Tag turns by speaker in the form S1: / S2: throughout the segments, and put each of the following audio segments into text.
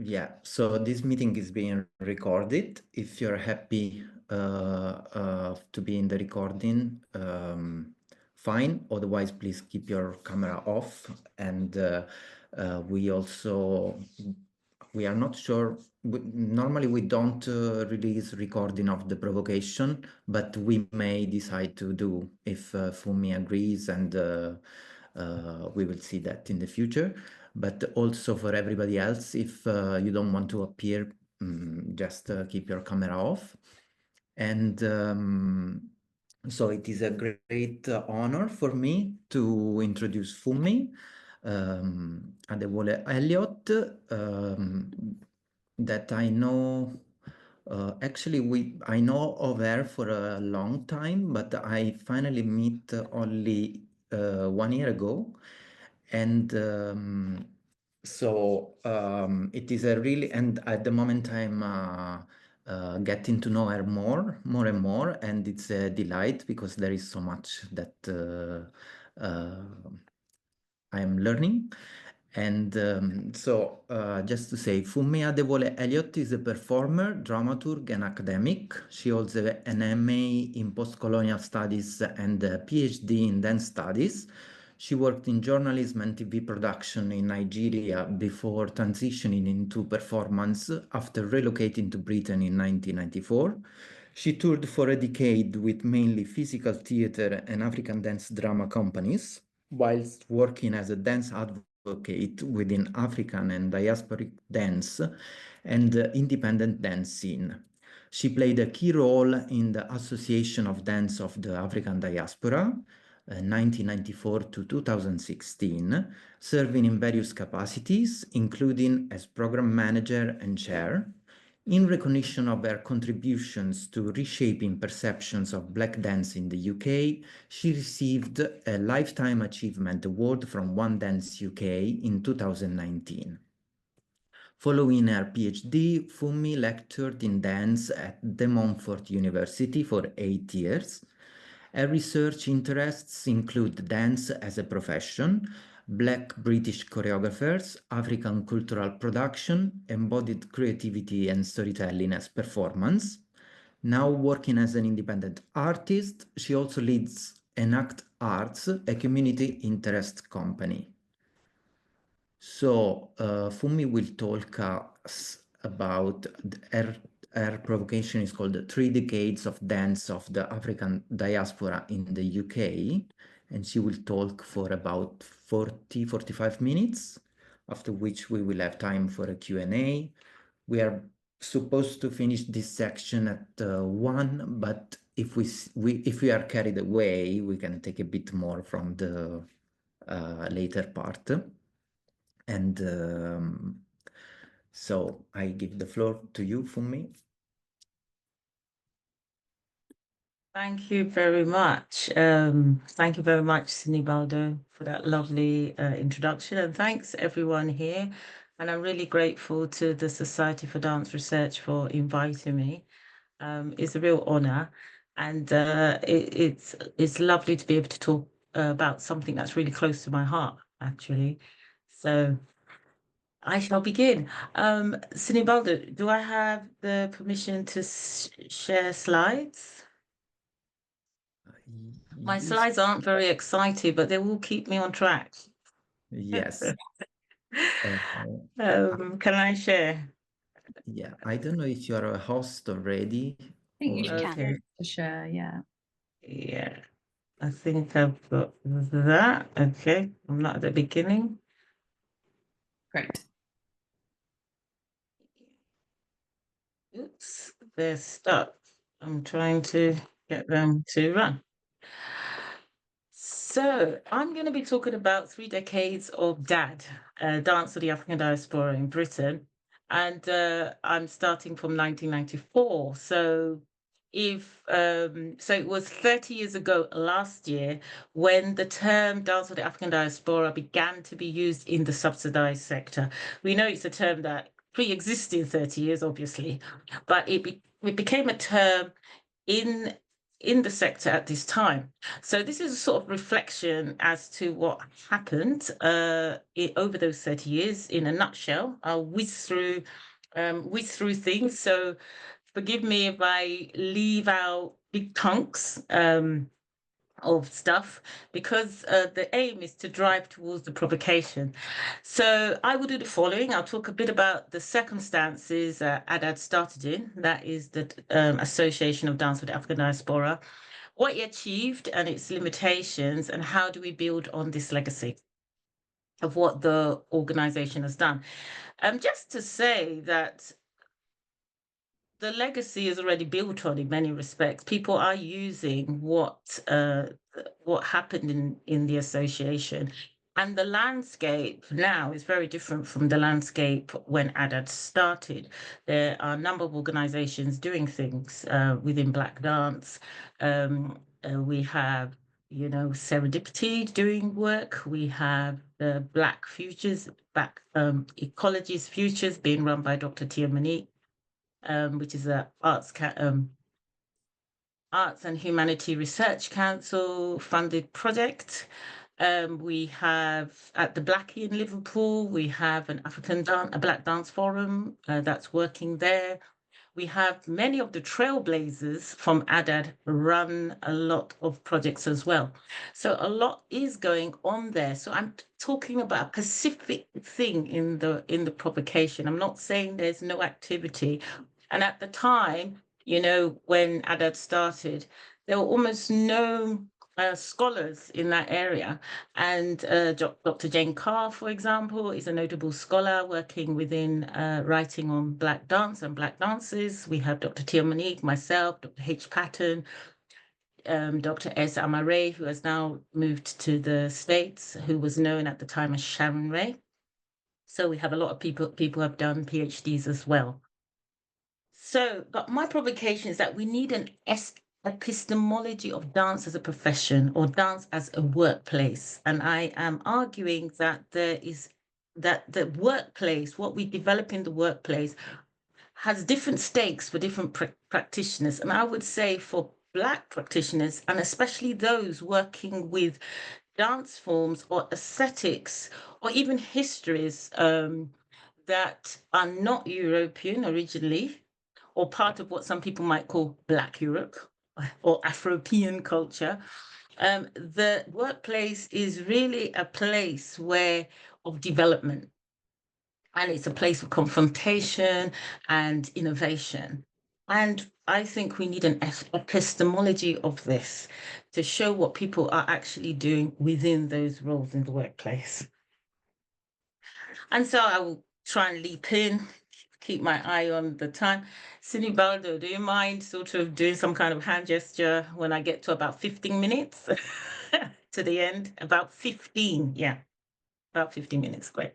S1: Yeah, so this meeting is being recorded. If you're happy to be in the recording, fine. Otherwise, please keep your camera off. And we are not sure. Normally, we don't release recording of the provocation, but we may decide to do if Funmi agrees, and we will see that in the future. But also for everybody else, if you don't want to appear, just keep your camera off. And so it is a great honor for me to introduce Funmi, Adewole Elliott, that I know. Actually, I know of her for a long time, but I finally meet only 1 year ago. And so it is a really, and at the moment I'm getting to know her more and more, and it's a delight because there is so much that I am learning. And just to say, Funmi Adewole Elliott is a performer, dramaturg, and academic. She holds an MA in postcolonial studies and a PhD in dance studies. She worked in journalism and TV production in Nigeria before transitioning into performance after relocating to Britain in 1994. She toured for a decade with mainly physical theatre and African dance drama companies, whilst working as a dance advocate within African and diasporic dance and independent dance scene. She played a key role in the Association of Dance of the African Diaspora, 1994 to 2016, serving in various capacities, including as program manager and chair. In recognition of her contributions to reshaping perceptions of Black dance in the UK, she received a Lifetime Achievement Award from One Dance UK in 2019. Following her PhD, Funmi lectured in dance at De Montfort University for 8 years. Her research interests include dance as a profession, Black British choreographers, African cultural production, embodied creativity and storytelling as performance. Now working as an independent artist, she also leads Enact Arts, a community interest company. So Funmi will talk us about her provocation is called 3 Decades of Dance of the African Diaspora in the UK. And she will talk for about 45 minutes, after which we will have time for a Q&A. We are supposed to finish this section at 1, but if we are carried away, we can take a bit more from the later part. And so I give the floor to you, Funmi.
S2: Thank you very much. Thank you very much, Sinibaldo, for that lovely introduction. And thanks everyone here. And I'm really grateful to the Society for Dance Research for inviting me. It's a real honor. And it's lovely to be able to talk about something that's really close to my heart, actually. So I shall begin. Sinibaldo, do I have the permission to share slides? My slides aren't very exciting, but they will keep me on track.
S1: Yes.
S2: Can I share?
S1: Yeah, I don't know if you're a host already.
S3: I think you can for sure, yeah.
S2: Yeah, I think I've got that. Okay, I'm not at the beginning.
S3: Great.
S2: Oops, they're stuck. I'm trying to get them to run. So I'm going to be talking about 3 decades of DAD, Dance of the African Diaspora in Britain. And I'm starting from 1994. So it was 30 years ago last year when the term Dance of the African Diaspora began to be used in the subsidized sector. We know it's a term that pre-existed 30 years, obviously, but it became a term in in the sector at this time. So this is a sort of reflection as to what happened over those 30 years in a nutshell. I'll whiz through things. So forgive me if I leave out big chunks of stuff, because the aim is to drive towards the provocation. So I will do the following. I'll talk a bit about the circumstances Adad started in, that is the Association of Dance with the African Diaspora, what he achieved and its limitations, and how do we build on this legacy of what the organization has done. Just to say that the legacy is already built on in many respects. People are using what happened in the association. And the landscape now is very different from the landscape when Adad started. There are a number of organizations doing things within Black dance. We have, Serendipity doing work. We have the Black Futures, Ecologies Futures being run by Dr. Tia Monique. Which is a Arts and Humanity Research Council funded project. We have at the Blackie in Liverpool, we have a Black Dance Forum that's working there. We have many of the Trailblazers from Adad run a lot of projects as well. So a lot is going on there. So I'm talking about a specific thing in the provocation. I'm not saying there's no activity. And at the time, when Adad started, there were almost no scholars in that area. And Dr. Jane Carr, for example, is a notable scholar working within writing on Black dance and Black dances. We have Dr. Tia Monique, myself, Dr. H. Patton, Dr. S. Amare, who has now moved to the States, who was known at the time as Sharon Ray. So we have a lot of people who have done PhDs as well. So, but my provocation is that we need an epistemology of dance as a profession or dance as a workplace. And I am arguing that the workplace, what we develop in the workplace, has different stakes for different practitioners. And I would say for Black practitioners, and especially those working with dance forms or aesthetics or even histories that are not European originally, or part of what some people might call Black Europe or Afropean culture, the workplace is really a place of development. And it's a place of confrontation and innovation. And I think we need an epistemology of this to show what people are actually doing within those roles in the workplace. And so I will try and leap in, keep my eye on the time. Sinibaldo, do you mind sort of doing some kind of hand gesture when I get to about 15 minutes to the end? About 15, yeah. About 15 minutes, great.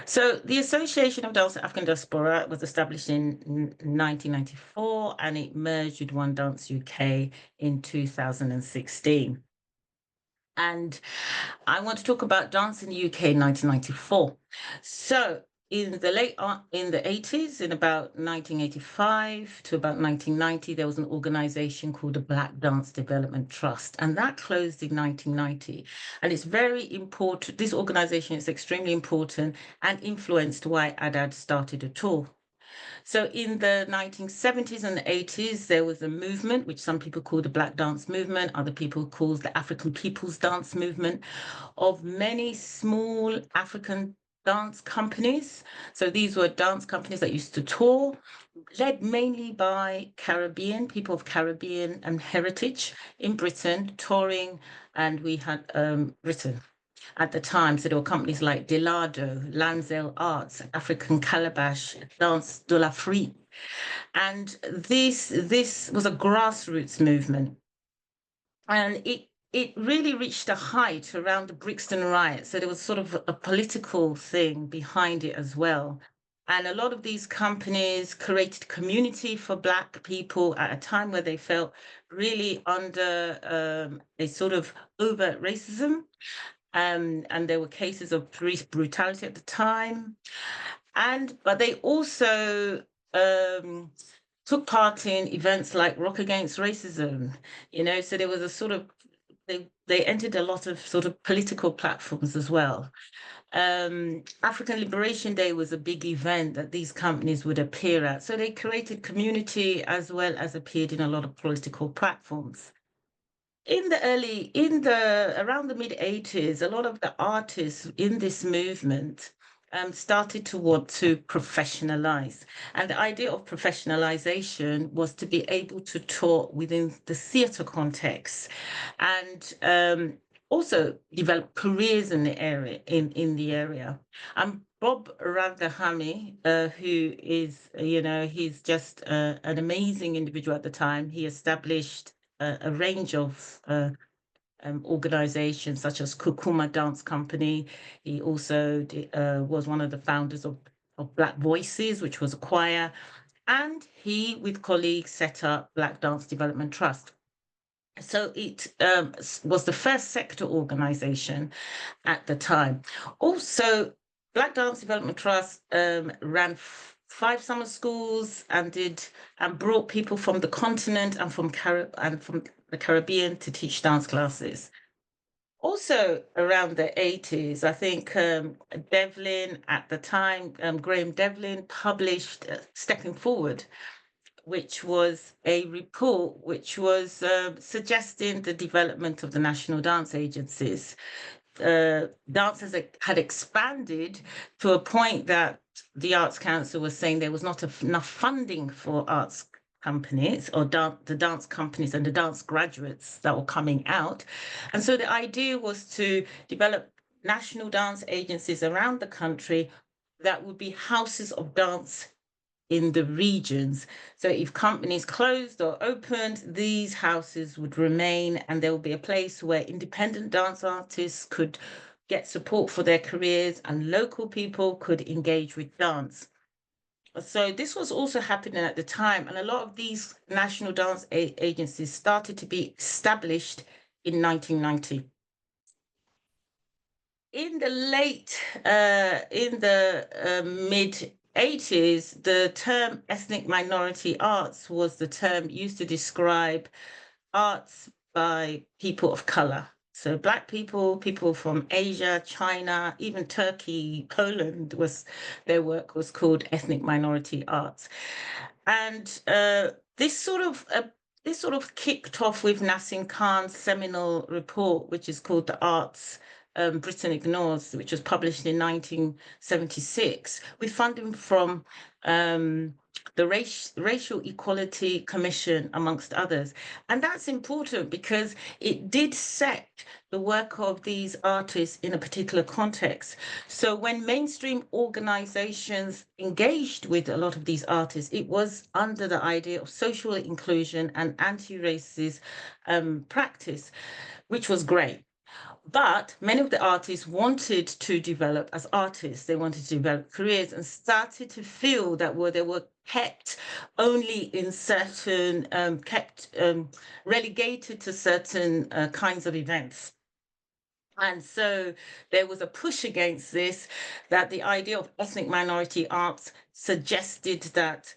S2: So the Association of Dance African Diaspora was established in 1994 and it merged with One Dance UK in 2016. And I want to talk about dance in the UK in 1994. So in the 80s, in about 1985 to about 1990, there was an organization called the Black Dance Development Trust, and that closed in 1990. And it's very important. This organization is extremely important and influenced why Adad started at all. So in the 1970s and 80s, there was a movement, which some people call the Black Dance Movement, other people call the African People's Dance Movement, of many small African dance companies. So these were dance companies that used to tour, led mainly by people of Caribbean and heritage in Britain, touring, and we had Britain at the time. So there were companies like Delado, Lansdale Arts, African Calabash, Dance de l'Afrique. And this was a grassroots movement. And it really reached a height around the Brixton riots. So there was sort of a political thing behind it as well. And a lot of these companies created community for Black people at a time where they felt really under a sort of overt racism. And there were cases of police brutality at the time. But they also took part in events like Rock Against Racism, you know, so there was a sort of, they entered a lot of sort of political platforms as well. African Liberation Day was a big event that these companies would appear at. So they created community as well as appeared in a lot of political platforms. Around the mid-80s, a lot of the artists in this movement started to want to professionalize. And the idea of professionalization was to be able to tour within the theatre context and also develop careers in the area. Bob Randahami, who is, you know, he's just an amazing individual at the time. He established a range of organizations such as Kukuma Dance Company. He also was one of the founders of Black Voices, which was a choir. And he, with colleagues, set up Black Dance Development Trust. So it was the first sector organization at the time. Also, Black Dance Development Trust ran 5 summer schools and brought people from the continent and from the Caribbean to teach dance classes. Also, around the 80s, I think Devlin at the time, Graham Devlin published Stepping Forward, which was a report which was suggesting the development of the national dance agencies. Dances had expanded to a point that the Arts Council was saying there was not enough funding for arts companies or the dance companies and the dance graduates that were coming out. And so the idea was to develop national dance agencies around the country that would be houses of dance in the regions. So if companies closed or opened, these houses would remain, and there would be a place where independent dance artists could get support for their careers and local people could engage with dance. So this was also happening at the time, and a lot of these national dance agencies started to be established in 1990. In the mid-80s, the term ethnic minority arts was the term used to describe arts by people of color. So Black people, people from Asia, China, even Turkey, Poland, their work was called ethnic minority arts. And this sort of kicked off with Nassim Khan's seminal report, which is called The Arts Britain Ignores, which was published in 1976, with funding from the Racial Equality Commission, amongst others. And that's important because it did set the work of these artists in a particular context. So when mainstream organizations engaged with a lot of these artists, it was under the idea of social inclusion and anti-racist practice, which was great. But many of the artists wanted to develop as artists. They wanted to develop careers and started to feel that they were kept only in certain, relegated to certain kinds of events. And so there was a push against this, that the idea of ethnic minority arts suggested that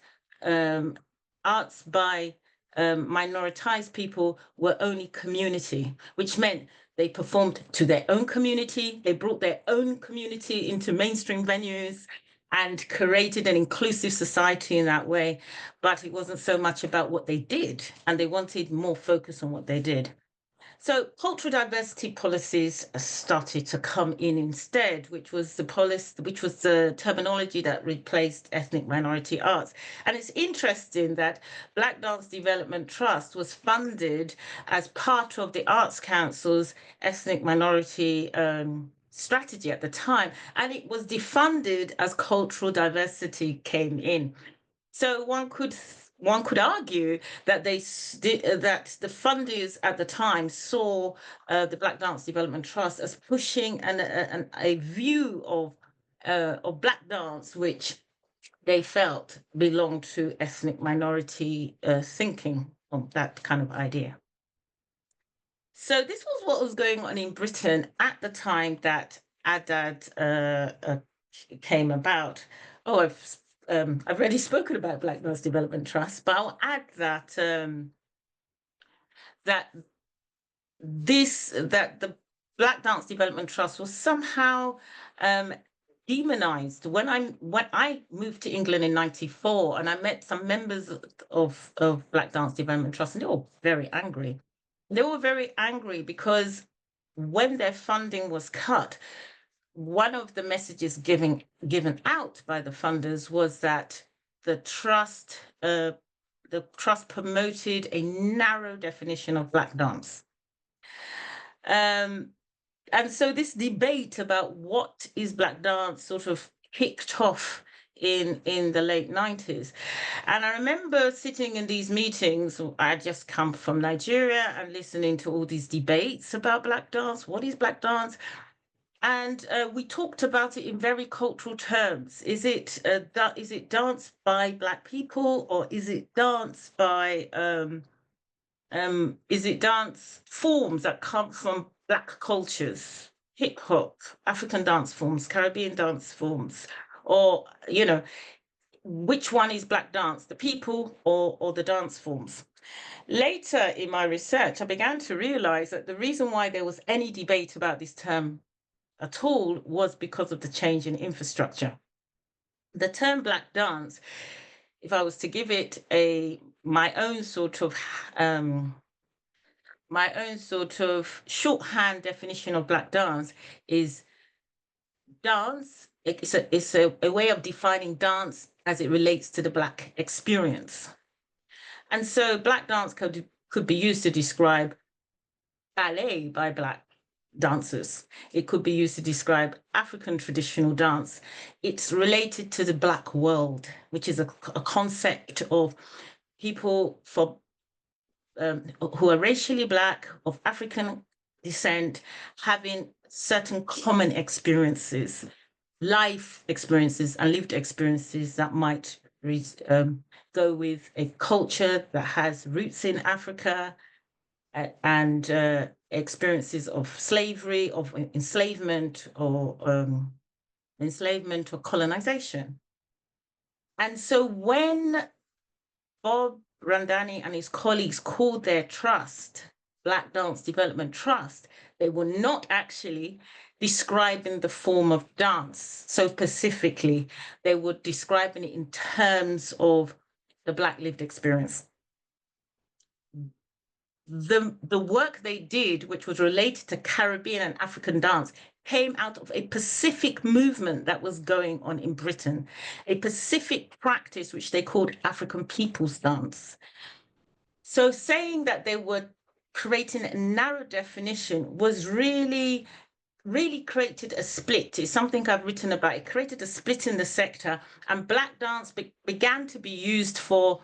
S2: arts by minoritized people were only community, which meant they performed to their own community. They brought their own community into mainstream venues and created an inclusive society in that way. But it wasn't so much about what they did, and they wanted more focus on what they did. So cultural diversity policies started to come in instead, which was the terminology that replaced ethnic minority arts. And it's interesting that Black Dance Development Trust was funded as part of the Arts Council's ethnic minority strategy at the time, and it was defunded as cultural diversity came in. So one could argue that that the funders at the time saw the Black Dance Development Trust as pushing a view of Black dance, which they felt belonged to ethnic minority thinking of that kind of idea. So this was what was going on in Britain at the time that ADAD came about. Oh, I've already spoken about Black Dance Development Trust, but I'll add that that the Black Dance Development Trust was somehow demonized. When I moved to England in '94, and I met some members of Black Dance Development Trust, and they were very angry. They were very angry because when their funding was cut, one of the messages given out by the funders was that the trust promoted a narrow definition of Black dance. And so this debate about what is Black dance sort of kicked off in the late 90s. And I remember sitting in these meetings. I had just come from Nigeria and listening to all these debates about Black dance. What is Black dance? And we talked about it in very cultural terms. Is it dance by Black people, or is it dance by is it dance forms that come from Black cultures, hip hop, African dance forms, Caribbean dance forms, or which one is Black dance, the people or the dance forms? Later in my research, I began to realize that the reason why there was any debate about this term at all was because of the change in infrastructure. The term Black dance, if I was to give it my own sort of shorthand definition of Black dance, is dance. It's a way of defining dance as it relates to the Black experience. And so Black dance could be used to describe ballet by Black dancers. It could be used to describe African traditional dance. It's related to the Black world, which is a concept of people who are racially Black, of African descent, having certain common experiences, life experiences and lived experiences that might go with a culture that has roots in Africa, and experiences of slavery, of enslavement or colonization. And so when Bob Randani and his colleagues called their trust Black Dance Development Trust, they were not actually describing the form of dance so specifically. They were describing it in terms of the Black lived experience. The work they did, which was related to Caribbean and African dance, came out of a Pacific movement that was going on in Britain, a Pacific practice which they called African people's dance. So saying that they were creating a narrow definition was really created a split. It's something I've written about. It created a split in the sector, and Black dance began to be used for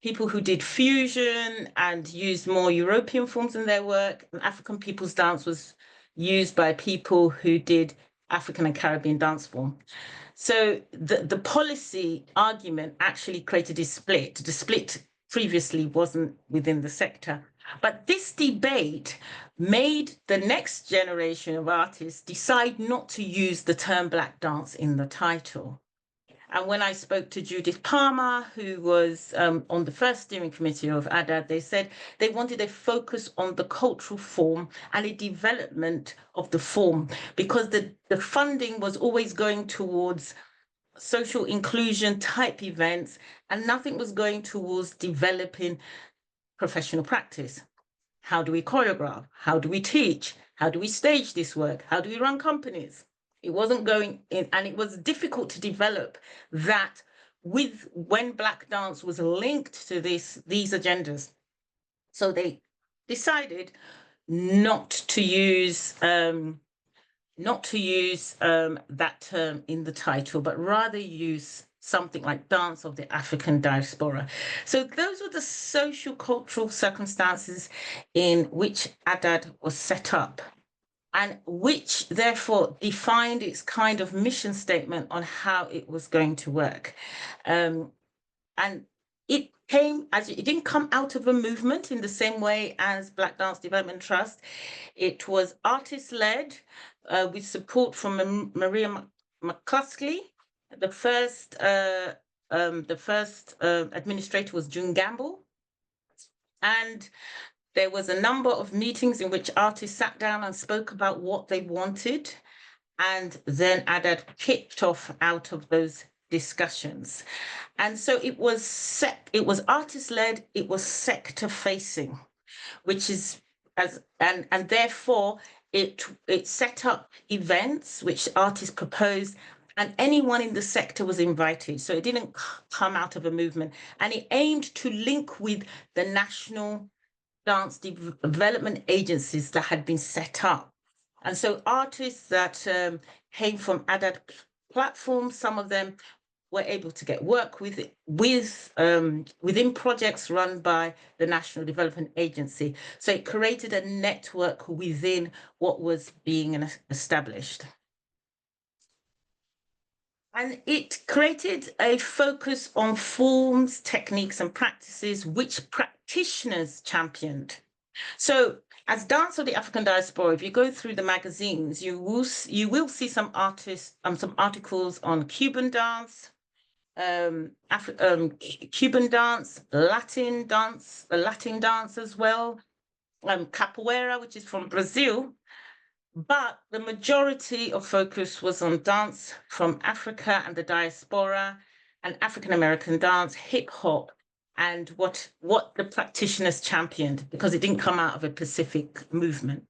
S2: people who did fusion and used more European forms in their work. And African people's dance was used by people who did African and Caribbean dance form. So the policy argument actually created a split. The split previously wasn't within the sector. But this debate made the next generation of artists decide not to use the term Black dance in the title. And when I spoke to Judith Palmer, who was on the first steering committee of ADAD, they said they wanted a focus on the cultural form and a development of the form, because the funding was always going towards social inclusion type events, and nothing was going towards developing professional practice. How do we choreograph? How do we teach? How do we stage this work? How do we run companies? It wasn't going in, and it was difficult to develop that when Black dance was linked to these agendas. So they decided not to use that term in the title, but rather use something like Dance of the African Diaspora. So those were the social cultural circumstances in which ADAD was set up, and which therefore defined its kind of mission statement on how it was going to work. And it didn't come out of a movement in the same way as Black Dance Development Trust. It was artist-led with support from Maria McCluskey, the first the first administrator was June Gamble. And there was a number of meetings in which artists sat down and spoke about what they wanted. And then Adad kicked off out of those discussions. And so it was artist-led, it was sector-facing, which is and therefore it set up events which artists proposed, and anyone in the sector was invited. So it didn't come out of a movement, and it aimed to link with the national dance development agencies that had been set up. And so artists that came from Adad platforms, some of them were able to get work within projects run by the National Development Agency. So it created a network within what was being established. And it created a focus on forms, techniques, and practices which practitioners championed. So as Dance of the African Diaspora, if you go through the magazines, you will see some articles on Cuban dance, Cuban dance, Latin dance as well, capoeira, which is from Brazil. But the majority of focus was on dance from Africa and the diaspora, and African American dance, hip hop, and what the practitioners championed, because it didn't come out of a Pacific movement.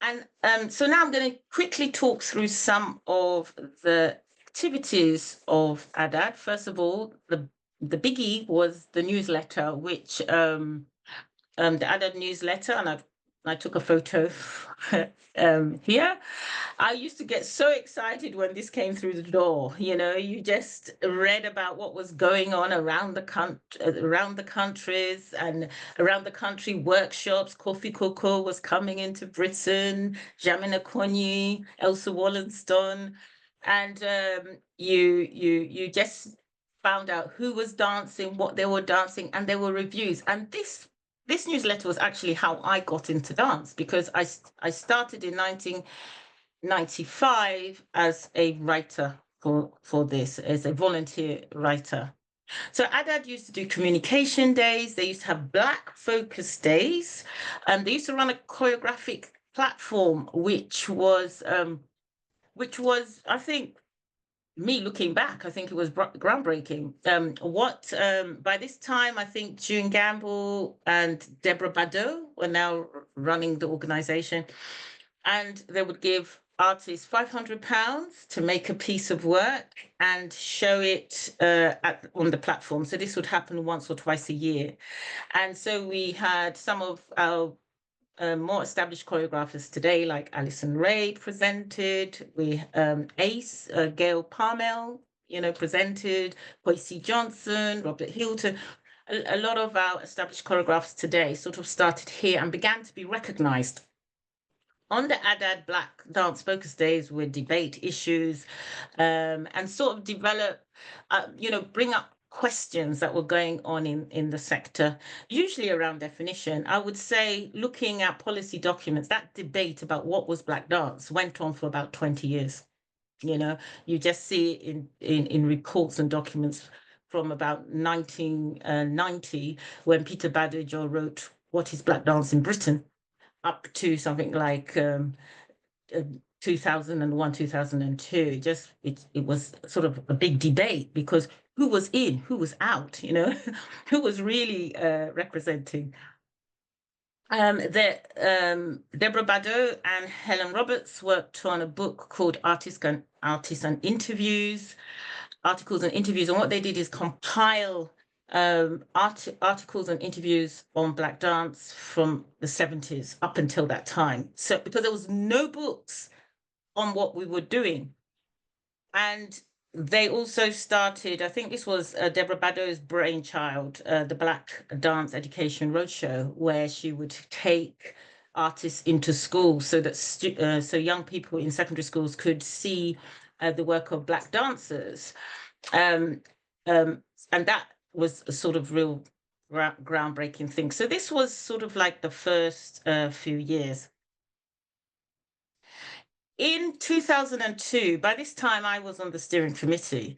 S2: And so now I'm going to quickly talk through some of the activities of Adad. First of all, the biggie was the newsletter, which the Adad newsletter, and I took a photo here. I used to get so excited when this came through the door. You know, you just read about what was going on around the countries and around the country. Workshops, Kofi Koko was coming into Britain, Jamina Konyi, Elsa Wallenstone, and you just found out who was dancing, what they were dancing, and there were reviews. And this newsletter was actually how I got into dance, because I started in 1995 as a writer for this, as a volunteer writer. So Adad used to do communication days. They used to have Black focus days, and they used to run a choreographic platform, which was I think, me looking back, I think it was groundbreaking. By this time, I think June Gamble and Deborah Badeau were now running the organization, and they would give artists £500 to make a piece of work and show it on the platform. So this would happen once or twice a year. And so we had some of our more established choreographers today, like Alison Ray presented. We Ace, Gail Parmel, presented. Boyce Johnson, Robert Hilton. A lot of our established choreographers today sort of started here and began to be recognized. On the Adad Black Dance Focus Days, we debate issues and sort of develop, bring up questions that were going on in the sector, usually around definition. I would say, looking at policy documents, that debate about what was Black dance went on for about 20 years. You just see in reports and documents from about 1990, when Peter Badajo wrote What is Black Dance in Britain, up to something like 2001, 2002. It was sort of a big debate, because who was in, who was out, who was really representing. Deborah Badeau and Helen Roberts worked on a book called Artists and Interviews, Articles and Interviews, and what they did is compile articles and interviews on Black dance from the 70s up until that time. So because there was no books on what we were doing. And they also started, I think this was Deborah Badeau's brainchild, the Black Dance Education Roadshow, where she would take artists into schools so that so young people in secondary schools could see the work of Black dancers. And that was a sort of real groundbreaking thing. So this was sort of like the first few years. in 2002, by this time I was on the steering committee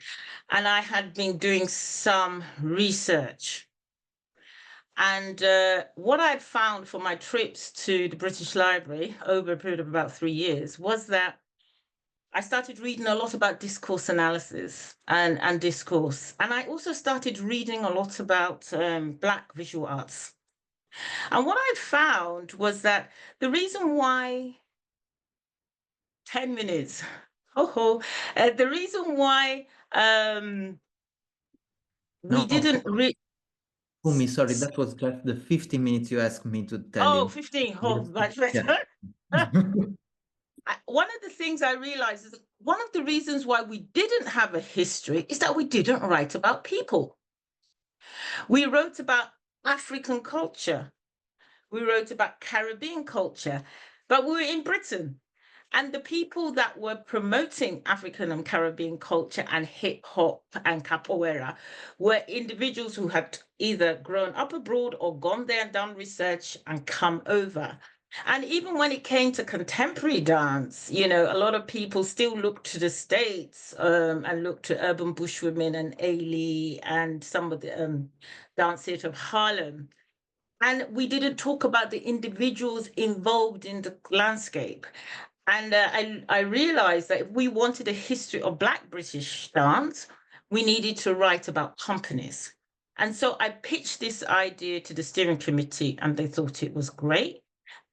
S2: and I had been doing some research. And what I'd found for my trips to the British Library over a period of about 3 years was that I started reading a lot about discourse analysis and discourse. And I also started reading a lot about Black visual arts. And what I found was that the reason why 10 minutes, the reason why we didn't read.
S1: Funmi, sorry, that was just the 15 minutes you asked me to tell you.
S2: 15. Oh, much better.
S1: Yeah.
S2: One of the things I realized is one of the reasons why we didn't have a history is that we didn't write about people. We wrote about African culture. We wrote about Caribbean culture, but we were in Britain. And the people that were promoting African and Caribbean culture and hip hop and capoeira were individuals who had either grown up abroad or gone there and done research and come over. And even when it came to contemporary dance, you know, a lot of people still looked to the States and looked to Urban Bushwomen and Ailey and some of the dance theatre of Harlem. And we didn't talk about the individuals involved in the landscape. And I realized that if we wanted a history of Black British dance, we needed to write about companies. And so I pitched this idea to the steering committee, and they thought it was great,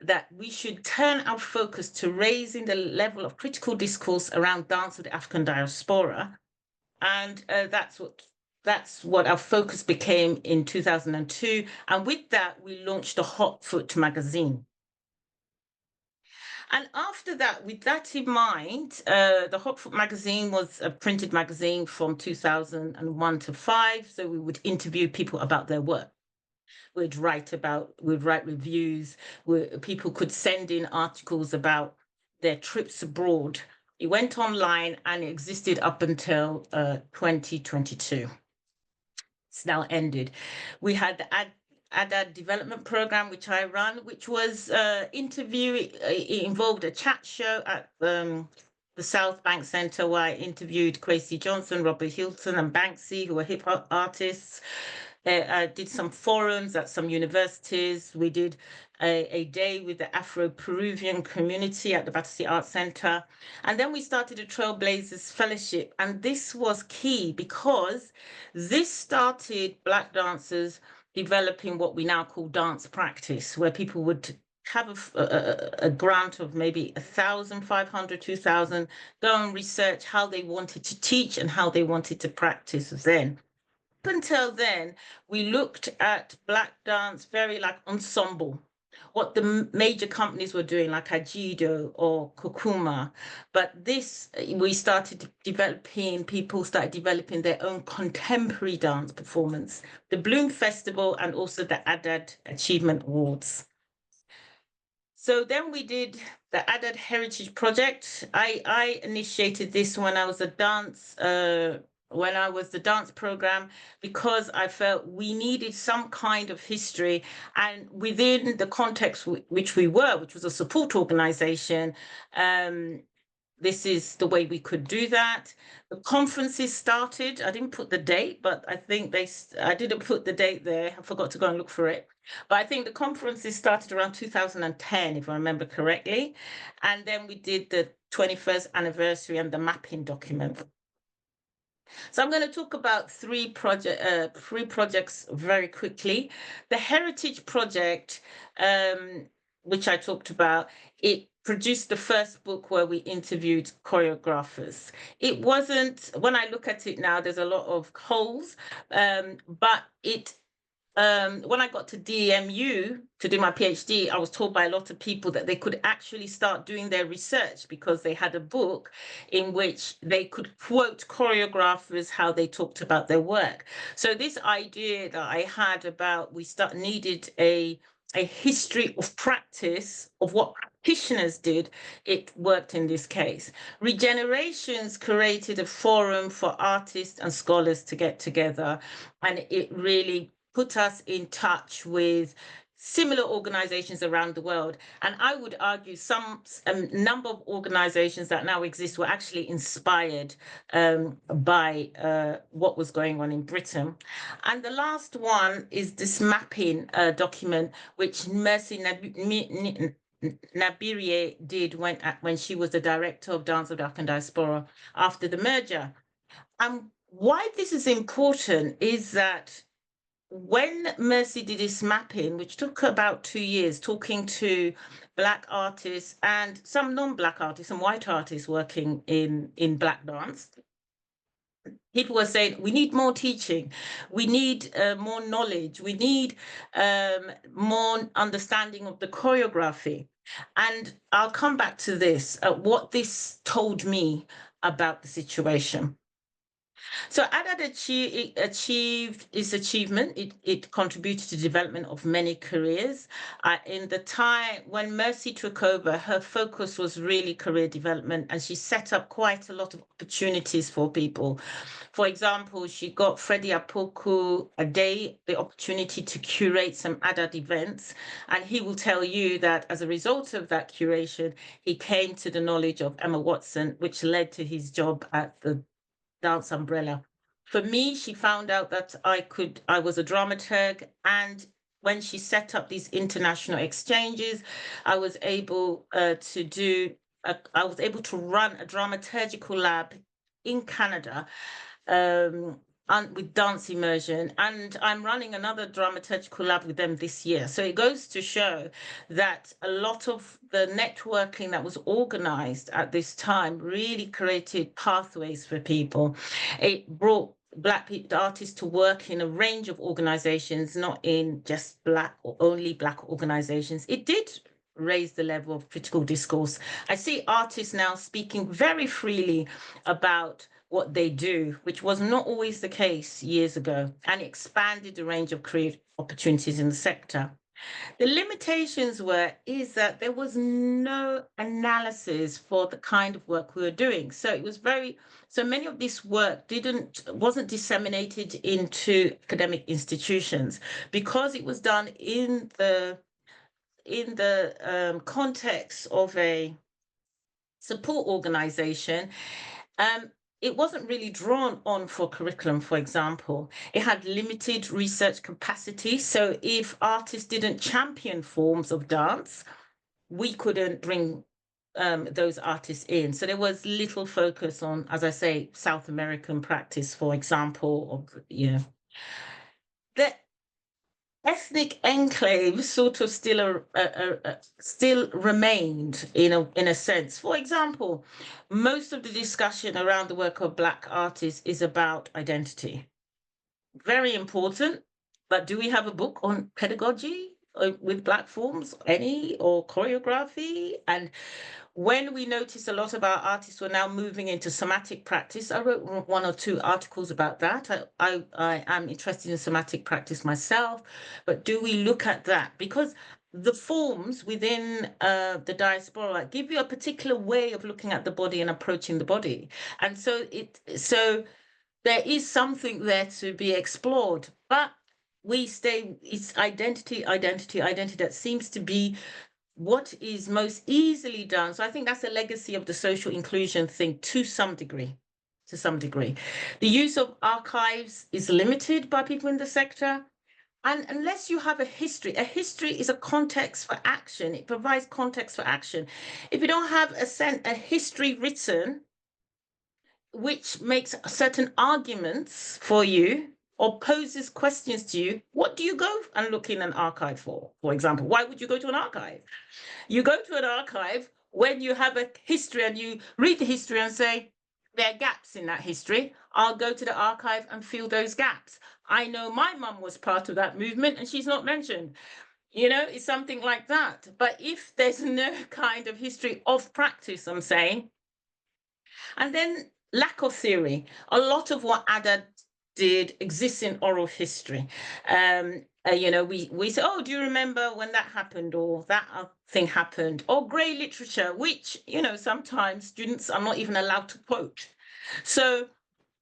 S2: that we should turn our focus to raising the level of critical discourse around dance of the African diaspora. And that's what our focus became in 2002. And with that, we launched the HOTFOOT magazine. And after that, with that in mind, the HOTFOOT magazine was a printed magazine from 2001 to 5. So we would interview people about their work. We'd write reviews, people could send in articles about their trips abroad. It went online and it existed up until 2022. It's now ended. We had the ADAD development program, which I run, which was it involved a chat show at the South Bank Centre where I interviewed Kwesi Johnson, Robert Hilton and Banksy, who are hip hop artists. I did some forums at some universities. We did a day with the Afro-Peruvian community at the Battersea Arts Centre. And then we started a Trailblazers fellowship. And this was key because this started Black dancers developing what we now call dance practice, where people would have a grant of maybe 1,500, 2,000, go and research how they wanted to teach and how they wanted to practice then. Up until then, we looked at Black dance very like ensemble, what the major companies were doing, like Ajido or Kokuma. But we started developing, people started developing their own contemporary dance performance, the Bloom Festival and also the ADAD Achievement Awards. So then we did the ADAD Heritage Project. I initiated this when I was the dance program, because I felt we needed some kind of history, and within the context which was a support organization, this is the way we could do that. The conferences started. I didn't put the date, but I think I didn't put the date there. I forgot to go and look for it. But I think the conferences started around 2010, if I remember correctly. And then we did the 21st anniversary and the mapping document. So I'm going to talk about three projects very quickly. The Heritage Project, which I talked about, it produced the first book where we interviewed choreographers. It wasn't, when I look at it now, there's a lot of holes, but when I got to DMU to do my PhD, I was told by a lot of people that they could actually start doing their research because they had a book in which they could quote choreographers, how they talked about their work. So this idea that I had about needed a history of practice of what practitioners did, it worked in this case. Regenerations created a forum for artists and scholars to get together, and it really put us in touch with similar organizations around the world. And I would argue some number of organizations that now exist were actually inspired by what was going on in Britain. And the last one is this mapping document, which Mercy Nabirie did when she was the director of Dance of the African Diaspora after the merger. Why this is important is that when Mercy did this mapping, which took about 2 years, talking to Black artists and some non-Black artists and white artists working in Black dance, people were saying, we need more teaching, we need more knowledge, we need more understanding of the choreography. And I'll come back to this, what this told me about the situation. So ADAD achieved its achievement. It contributed to the development of many careers. In the time when Mercy took over, her focus was really career development, and she set up quite a lot of opportunities for people. For example, she got Freddie Apoku Ade the opportunity to curate some ADAD events, and he will tell you that as a result of that curation, he came to the knowledge of Emma Watson, which led to his job at the Dance Umbrella. For me, she found out that I was a dramaturg, and when she set up these international exchanges, I was able to run a dramaturgical lab in Canada with dance immersion, and I'm running another dramaturgical lab with them this year. So it goes to show that a lot of the networking that was organized at this time really created pathways for people. It brought Black people, artists, to work in a range of organizations, not in just Black or only Black organizations. It did raise the level of critical discourse. I see artists now speaking very freely about what they do, which was not always the case years ago, and expanded the range of career opportunities in the sector. The limitations is that there was no analysis for the kind of work we were doing. So it was so many of this work wasn't disseminated into academic institutions because it was done in the context of a support organization. It wasn't really drawn on for curriculum, for example. It had limited research capacity. So if artists didn't champion forms of dance, we couldn't bring those artists in. So there was little focus on, as I say, South American practice, for example, The ethnic enclave sort of still remained in a sense. For example, most of the discussion around the work of Black artists is about identity. Very important, but do we have a book on pedagogy with Black forms, or choreography? And when we notice a lot of our artists were now moving into somatic practice, I wrote 1 or 2 articles about that. I am interested in somatic practice myself, but do we look at that? Because the forms within the diaspora give you a particular way of looking at the body and approaching the body. And so there is something there to be explored, but it's identity that seems to be what is most easily done. So I think that's a legacy of the social inclusion thing to some degree. The use of archives is limited by people in the sector. And unless you have a history is a context for action. It provides context for action. If you don't have a history written, which makes certain arguments for you or poses questions to you, what do you go and look in an archive for example? Why would you go to an archive? You go to an archive when you have a history and you read the history and say, there are gaps in that history. I'll go to the archive and fill those gaps. I know my mum was part of that movement and she's not mentioned. It's something like that. But if there's no kind of history of practice, I'm saying, and then lack of theory. A lot of what ADAD did exists in oral history. We say, oh, do you remember when that happened, or that thing happened, or grey literature, which sometimes students are not even allowed to quote. So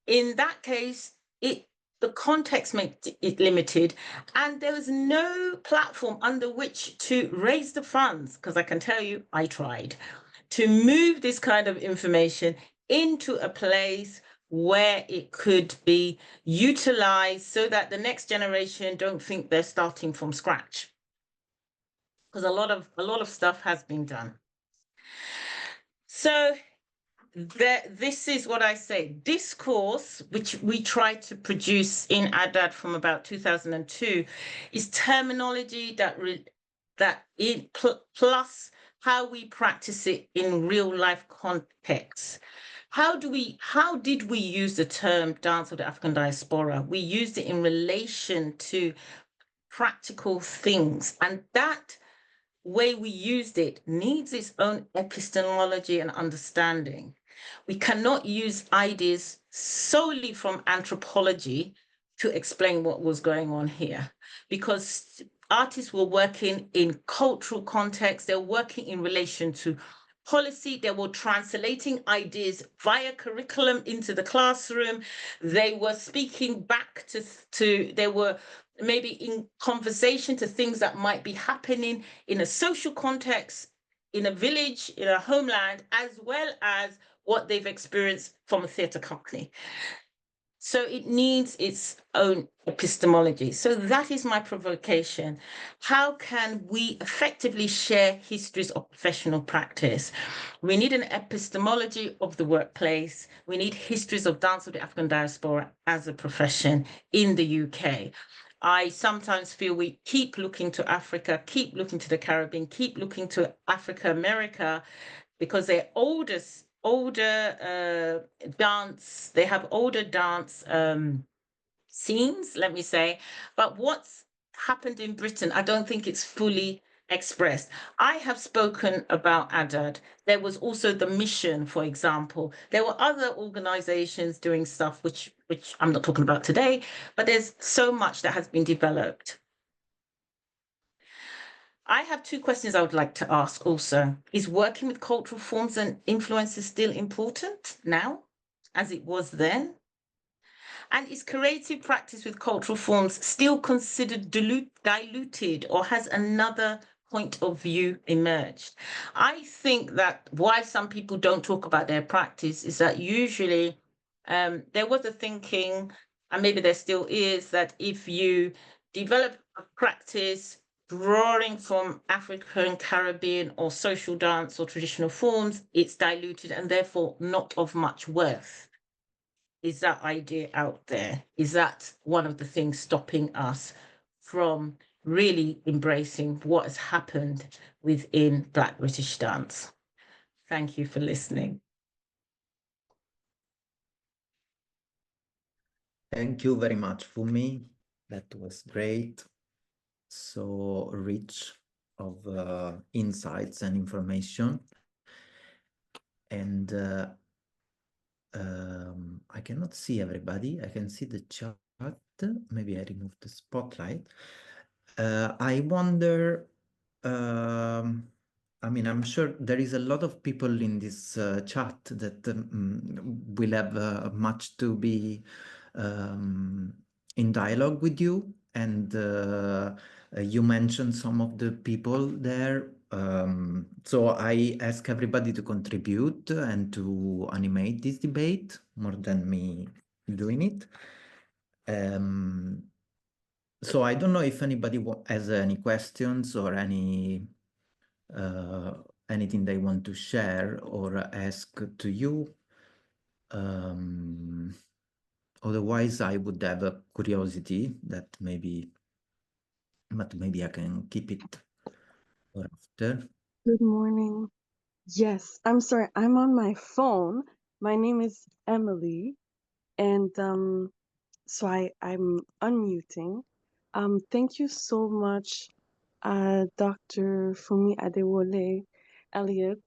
S2: in that case, the context made it limited, and there was no platform under which to raise the funds, because I can tell you, I tried to move this kind of information into a place where it could be utilized so that the next generation don't think they're starting from scratch. Because a lot of stuff has been done. So this is what I say. Discourse, which we tried to produce in ADAD from about 2002, is terminology plus how we practice it in real life context. How did we use the term dance of the African diaspora? We used it in relation to practical things, and that way we used it needs its own epistemology and understanding. We cannot use ideas solely from anthropology to explain what was going on here, because artists were working in cultural context, they're working in relation to policy, they were translating ideas via curriculum into the classroom, they were speaking back to they were maybe in conversation to things that might be happening in a social context, in a village, in a homeland, as well as what they've experienced from a theatre company. So it needs its own epistemology. So that is my provocation. How can we effectively share histories of professional practice? We need an epistemology of the workplace. We need histories of dance of the African diaspora as a profession in the UK. I sometimes feel we keep looking to Africa, keep looking to the Caribbean, keep looking to Africa, America, because they're older dance, they have older dance scenes, let me say. But what's happened in Britain, I don't think it's fully expressed. I have spoken about ADAD. There was also the Mission, for example. There were other organizations doing stuff which I'm not talking about today, but there's so much that has been developed. I have two questions I would like to ask also. Is working with cultural forms and influences still important now, as it was then? And is creative practice with cultural forms still considered diluted, or has another point of view emerged? I think that why some people don't talk about their practice is that usually there was a thinking, and maybe there still is, that if you develop a practice drawing from African, Caribbean, or social dance or traditional forms, it's diluted and therefore not of much worth. Is that idea out there? Is that one of the things stopping us from really embracing what has happened within Black British dance? Thank you for listening.
S1: Thank you very much, Funmi. That was great. So rich of insights and information. And I cannot see everybody. I can see the chat. Maybe I removed the spotlight. I wonder, I mean, I'm sure there is a lot of people in this chat that will have much to be in dialogue with you. And you mentioned some of the people there. So I ask everybody to contribute and to animate this debate more than me doing it. So I don't know if anybody has any questions or any anything they want to share or ask to you. Otherwise, I would have a curiosity that maybe, but maybe I can keep it for after.
S4: Good morning. Yes, I'm sorry, I'm on my phone. My name is Emily, and so I'm unmuting. Thank you so much, Dr. Funmi Adewole, Elliott,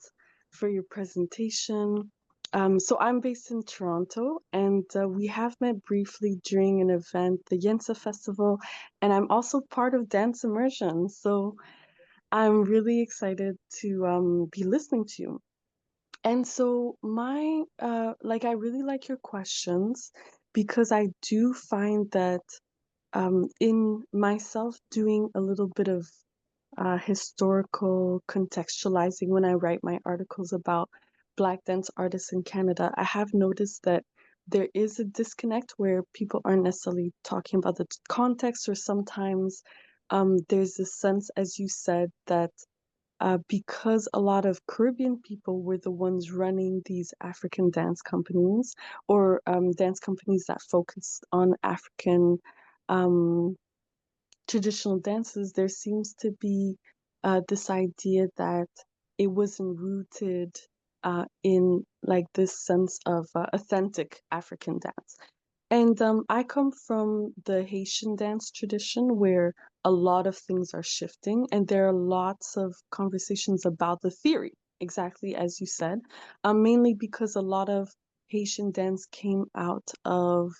S4: for your presentation. So I'm based in Toronto, and we have met briefly during an event, the Yensa Festival, and I'm also part of Dance Immersion. So I'm really excited to be listening to you. And so my I really like your questions because I do find that in myself doing a little bit of historical contextualizing when I write my articles about Black dance artists in Canada, I have noticed that there is a disconnect where people aren't necessarily talking about the context, or sometimes there's a sense, as you said, that because a lot of Caribbean people were the ones running these African dance companies, or dance companies that focused on African traditional dances, there seems to be this idea that it wasn't rooted in like this sense of authentic African dance. And I come from the Haitian dance tradition where a lot of things are shifting, and there are lots of conversations about the theory, exactly as you said, mainly because a lot of Haitian dance came out of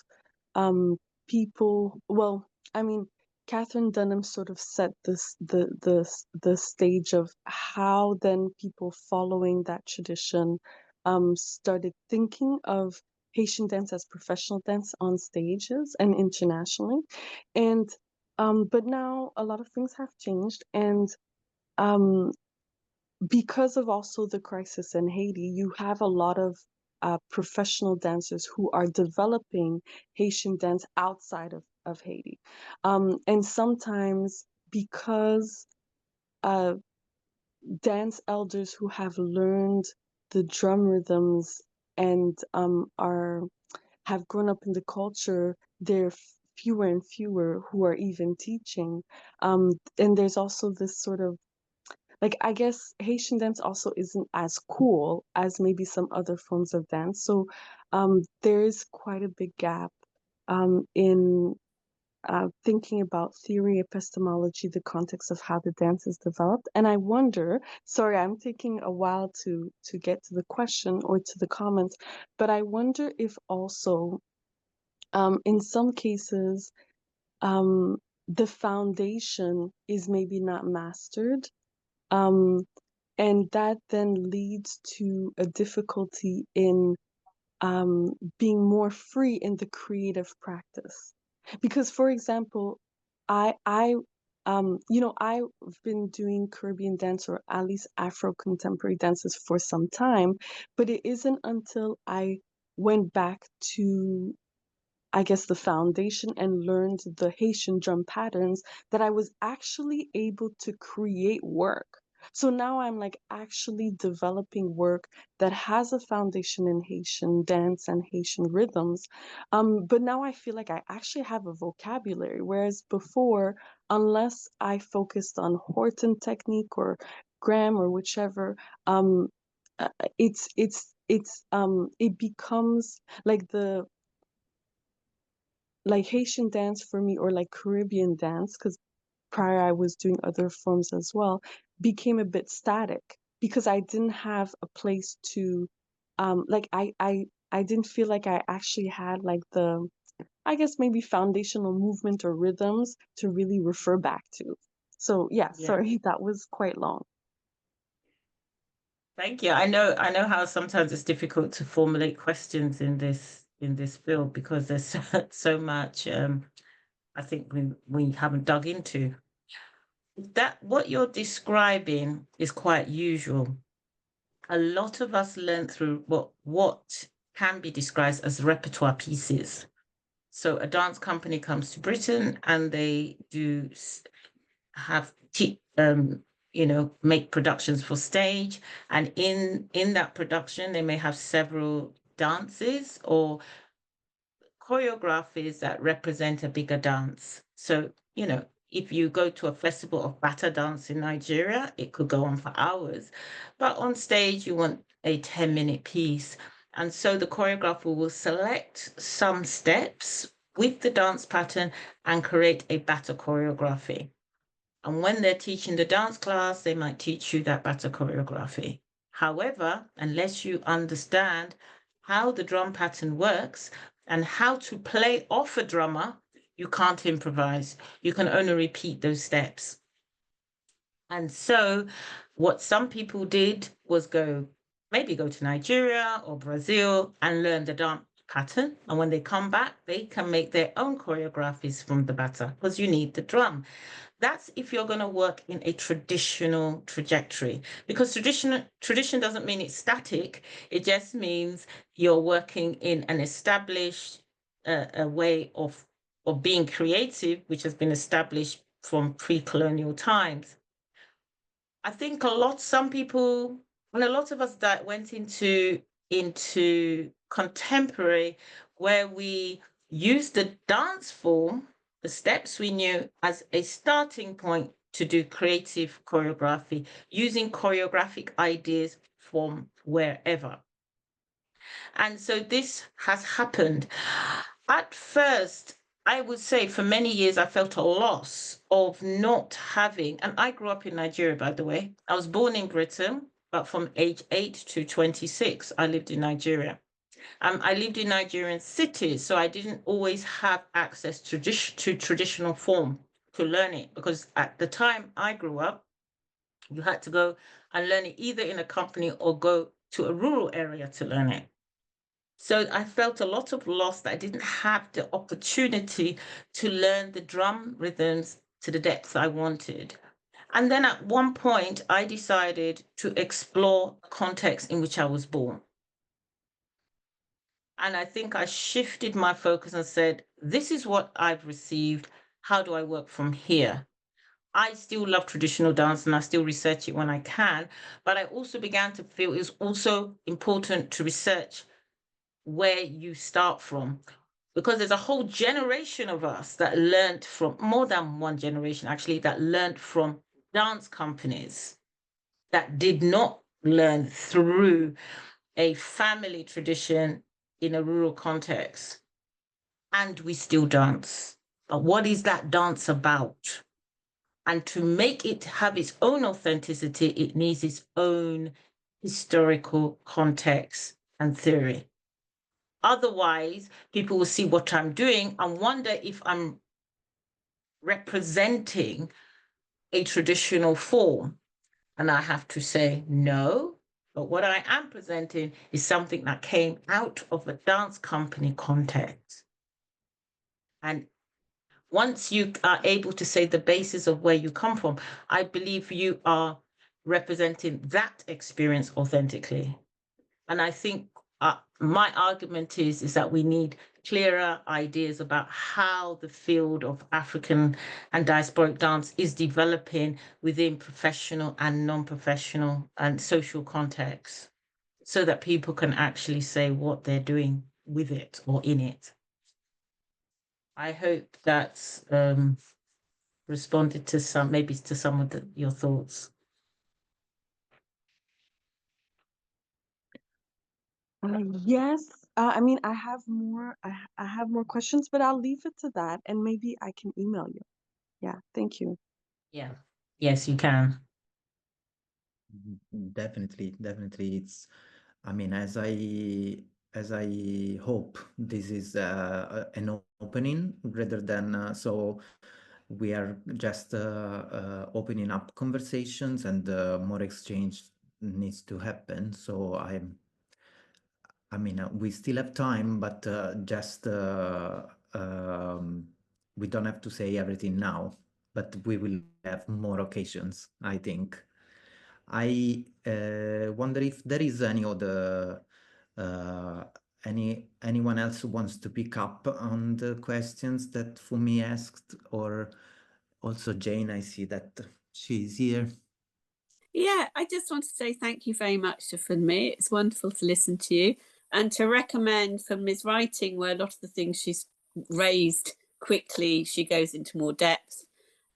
S4: people. Well, I mean, Catherine Dunham sort of set the stage of how then people following that tradition started thinking of Haitian dance as professional dance on stages and internationally. And but now a lot of things have changed, and um, because of also the crisis in Haiti, you have a lot of professional dancers who are developing Haitian dance outside of Haiti. And sometimes because dance elders who have learned the drum rhythms and have grown up in the culture, there are fewer and fewer who are even teaching. And there's also this sort of, like, I guess Haitian dance also isn't as cool as maybe some other forms of dance. So there is quite a big gap in thinking about theory, epistemology, the context of how the dance is developed. And I wonder, sorry, I'm taking a while to get to the question or to the comments, but I wonder if also in some cases the foundation is maybe not mastered. And that then leads to a difficulty in being more free in the creative practice. Because, for example, I've been doing Caribbean dance, or at least Afro contemporary dances, for some time, but it isn't until I went back to, I guess, the foundation and learned the Haitian drum patterns that I was actually able to create work. So now I'm like actually developing work that has a foundation in Haitian dance and Haitian rhythms. But now I feel like I actually have a vocabulary, whereas before, unless I focused on Horton technique or Graham or whichever, um, it becomes like Haitian dance for me, or like Caribbean dance, because prior I was doing other forms as well, became a bit static because I didn't have a place to, I didn't feel like I actually had like the, I guess maybe foundational movement or rhythms to really refer back to. So yeah, sorry, that was quite long.
S2: Thank you. I know how sometimes it's difficult to formulate questions in this field because there's so much I think we haven't dug into. That what you're describing is quite usual. A lot of us learn through what can be described as repertoire pieces. So a dance company comes to Britain and they do have make productions for stage, and in that production they may have several dances or choreographies that represent a bigger dance. So if you go to a festival of Bata dance in Nigeria, it could go on for hours, but on stage you want a 10-minute piece, and so the choreographer will select some steps with the dance pattern and create a Bata choreography. And when they're teaching the dance class, they might teach you that Bata choreography. However, unless you understand how the drum pattern works and how to play off a drummer, you can't improvise. You can only repeat those steps. And so what some people did was go to Nigeria or Brazil and learn the dance pattern. And when they come back, they can make their own choreographies from the batter because you need the drum. That's if you're going to work in a traditional trajectory, because tradition doesn't mean it's static. It just means you're working in an established a way of being creative, which has been established from pre-colonial times. I think some people, and a lot of us that went into contemporary, where we used the dance form, the steps we knew, as a starting point to do creative choreography, using choreographic ideas from wherever. And so this has happened. At first, I would say for many years, I felt a loss of not having, and I grew up in Nigeria, by the way. I was born in Britain, but from age 8 to 26, I lived in Nigeria. I lived in Nigerian cities, so I didn't always have access to traditional form to learn it, because at the time I grew up, you had to go and learn it either in a company or go to a rural area to learn it. So I felt a lot of loss that I didn't have the opportunity to learn the drum rhythms to the depth I wanted. And then at one point, I decided to explore the context in which I was born. And I think I shifted my focus and said, this is what I've received. How do I work from here? I still love traditional dance and I still research it when I can, but I also began to feel it's also important to research where you start from, because there's a whole generation of us that learned from, more than one generation actually, that learned from dance companies that did not learn through a family tradition in a rural context. And we still dance. But what is that dance about? And to make it have its own authenticity, it needs its own historical context and theory. Otherwise, people will see what I'm doing and wonder if I'm representing a traditional form. And I have to say, no, but what I am presenting is something that came out of a dance company context. And once you are able to say the basis of where you come from, I believe you are representing that experience authentically. And I think my argument is that we need clearer ideas about how the field of African and diasporic dance is developing within professional and non-professional and social contexts, so that people can actually say what they're doing with it or in it. I hope that's responded to some of your thoughts.
S4: Yes. I mean, I have more. I have more questions, but I'll leave it to that, and maybe I can email you. Yeah. Thank you.
S2: Yeah. Yes, you can.
S1: Definitely. It's, I mean, as I hope this is an opening rather than so we are just opening up conversations, and more exchange needs to happen. So I mean, we still have time, but just we don't have to say everything now, but we will have more occasions, I think. I wonder if there is any other anyone else who wants to pick up on the questions that Funmi asked, or also Jane. I see that she's here.
S5: Yeah, I just want to say thank you very much to Funmi. It's wonderful to listen to you and to recommend Funmi's writing, where a lot of the things she's raised quickly, she goes into more depth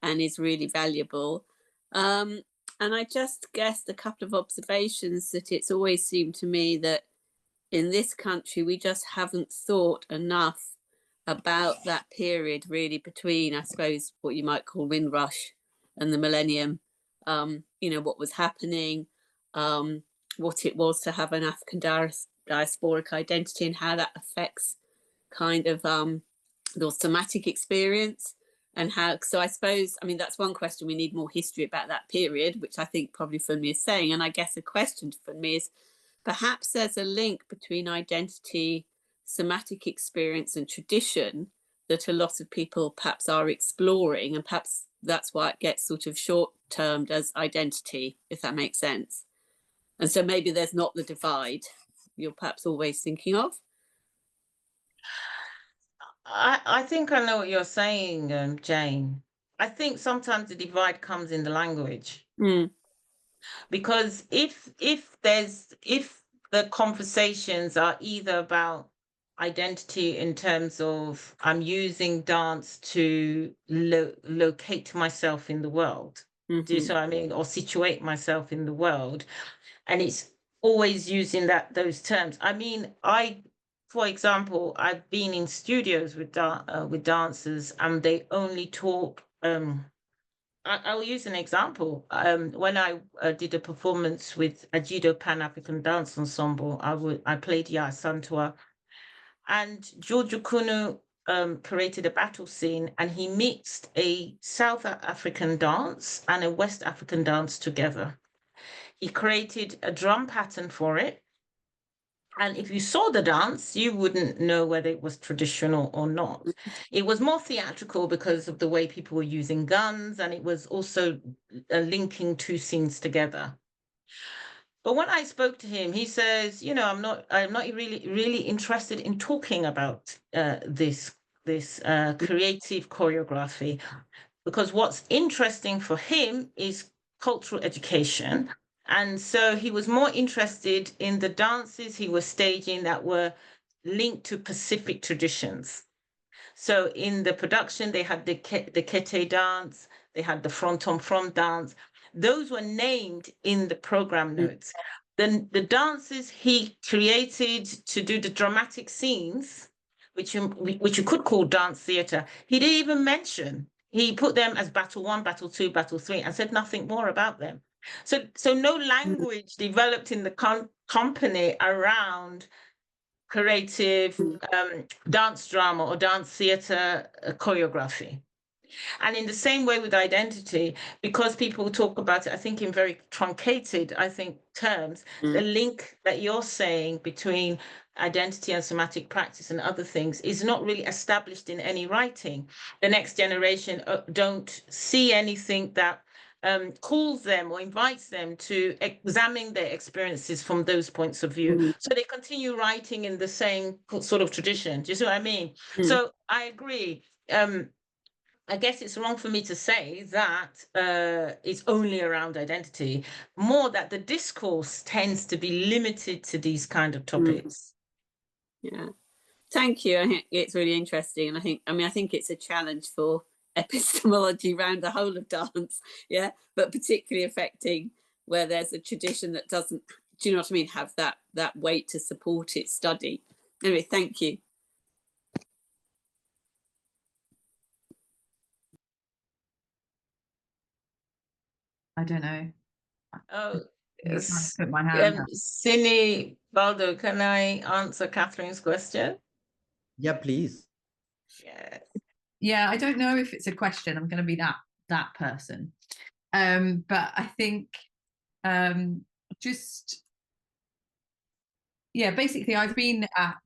S5: and is really valuable. And I just guessed a couple of observations that it's always seemed to me that in this country, we just haven't thought enough about that period really between, I suppose, what you might call Windrush and the millennium. You know, what was happening, what it was to have an African diasporic identity and how that affects kind of the somatic experience, and how, so I suppose, I mean, that's one question. We need more history about that period, which I think probably Funmi is saying. And I guess a question for me is, perhaps there's a link between identity, somatic experience and tradition that a lot of people perhaps are exploring, and perhaps that's why it gets sort of short-termed as identity, if that makes sense. And so maybe there's not the divide you're perhaps always thinking of.
S2: I think I know what you're saying, Jane. I think sometimes the divide comes in the language. Because if the conversations are either about identity in terms of I'm using dance to locate myself in the world, do you see what I mean, or situate myself in the world, and it's always using those terms. I mean, for example, I've been in studios with dancers, and they only talk. I'll use an example. When I did a performance with Ajido Pan-African Dance Ensemble, I played Ya Santua, and George Kunu created a battle scene, and he mixed a South African dance and a West African dance together. He created a drum pattern for it. And if you saw the dance, you wouldn't know whether it was traditional or not. It was more theatrical because of the way people were using guns, and it was also linking two scenes together. But when I spoke to him, he says, you know, I'm not really interested in talking about this creative choreography, because what's interesting for him is cultural education. And so he was more interested in the dances he was staging that were linked to Pacific traditions. So in the production, they had the Kete dance, they had the front-on-front dance. Those were named in the program notes. Then the dances he created to do the dramatic scenes, which you could call dance theatre, he didn't even mention. He put them as Battle 1, Battle 2, Battle 3, and said nothing more about them. So no language developed in the company around creative dance drama or dance theatre choreography. And in the same way with identity, because people talk about it, I think in very truncated, terms, the link that you're saying between identity and somatic practice and other things is not really established in any writing. The next generation don't see anything that calls them or invites them to examine their experiences from those points of view. So they continue writing in the same sort of tradition. Do you see what I mean? So I agree. I guess it's wrong for me to say that it's only around identity, more that the discourse tends to be limited to these kind of topics.
S5: Yeah, thank you. I think it's really interesting. And I think it's a challenge for epistemology around the whole of dance, yeah, but particularly affecting where there's a tradition that doesn't, do you know what I mean, have that weight to support its study. Anyway, thank you.
S3: I don't know.
S2: Oh,
S3: yes. Put my hand up.
S2: Sini Baldo, can I answer Catherine's question?
S1: Yeah, please.
S2: Yes.
S3: Yeah, I don't know if it's a question. I'm going to be that person. But I think just, yeah, basically I've been at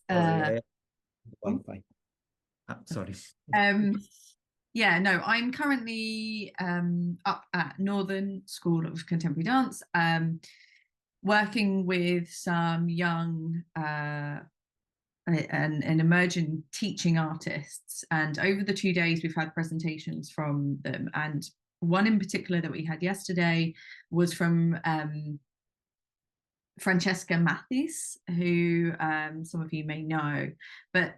S1: Wi-Fi. Sorry.
S3: Yeah, no, I'm currently up at Northern School of Contemporary Dance, working with some young and emerging teaching artists. And over the 2 days, we've had presentations from them. And one in particular that we had yesterday was from Francesca Mathis, who some of you may know, but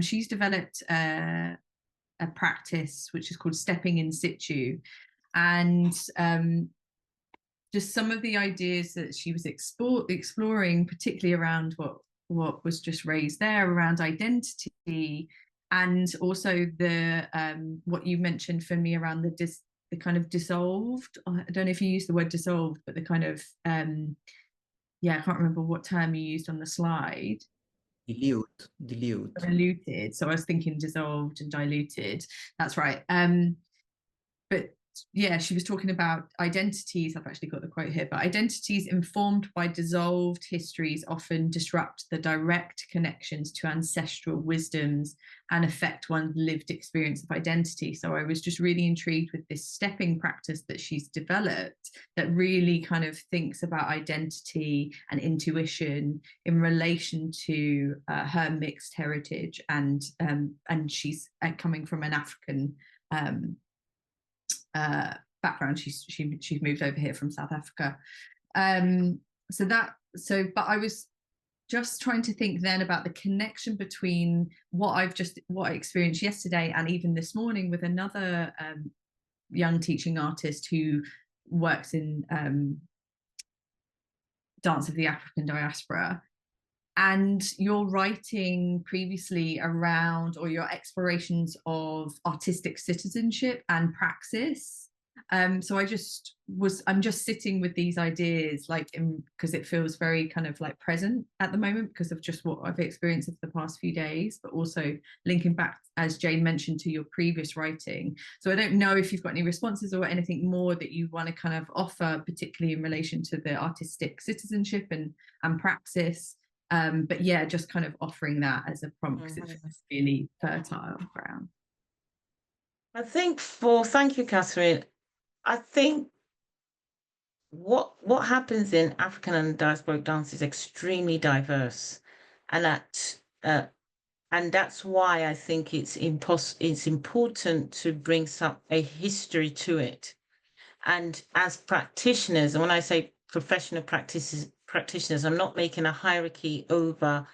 S3: she's developed a practice which is called stepping in situ, and just some of the ideas that she was exploring, particularly around what was just raised there around identity, and also the what you mentioned for me around the kind of dissolved, I don't know if you used the word dissolved, but the kind of yeah, I can't remember what term you used on the slide. Diluted. So I was thinking dissolved and diluted. That's right. But she was talking about identities. I've actually got the quote here, but identities informed by dissolved histories often disrupt the direct connections to ancestral wisdoms and affect one's lived experience of identity. So I was just really intrigued with this stepping practice that she's developed that really kind of thinks about identity and intuition in relation to her mixed heritage, and she's coming from an African background. She's moved over here from South Africa. But I was just trying to think then about the connection between what I experienced yesterday and even this morning with another young teaching artist who works in dance of the African Diaspora, and your writing previously around, or your explorations of artistic citizenship and praxis. So I'm just sitting with these ideas, like, because it feels very kind of like present at the moment because of just what I've experienced over the past few days, but also linking back, as Jane mentioned, to your previous writing. So I don't know if you've got any responses or anything more that you want to kind of offer, particularly in relation to the artistic citizenship and praxis. But yeah, just kind of offering that as a prompt because it's really fertile ground.
S2: I think thank you, Catherine. I think what happens in African and diasporic dance is extremely diverse, and that's why I think it's important to bring a history to it. And as practitioners, and when I say professional practitioners, I'm not making a hierarchy over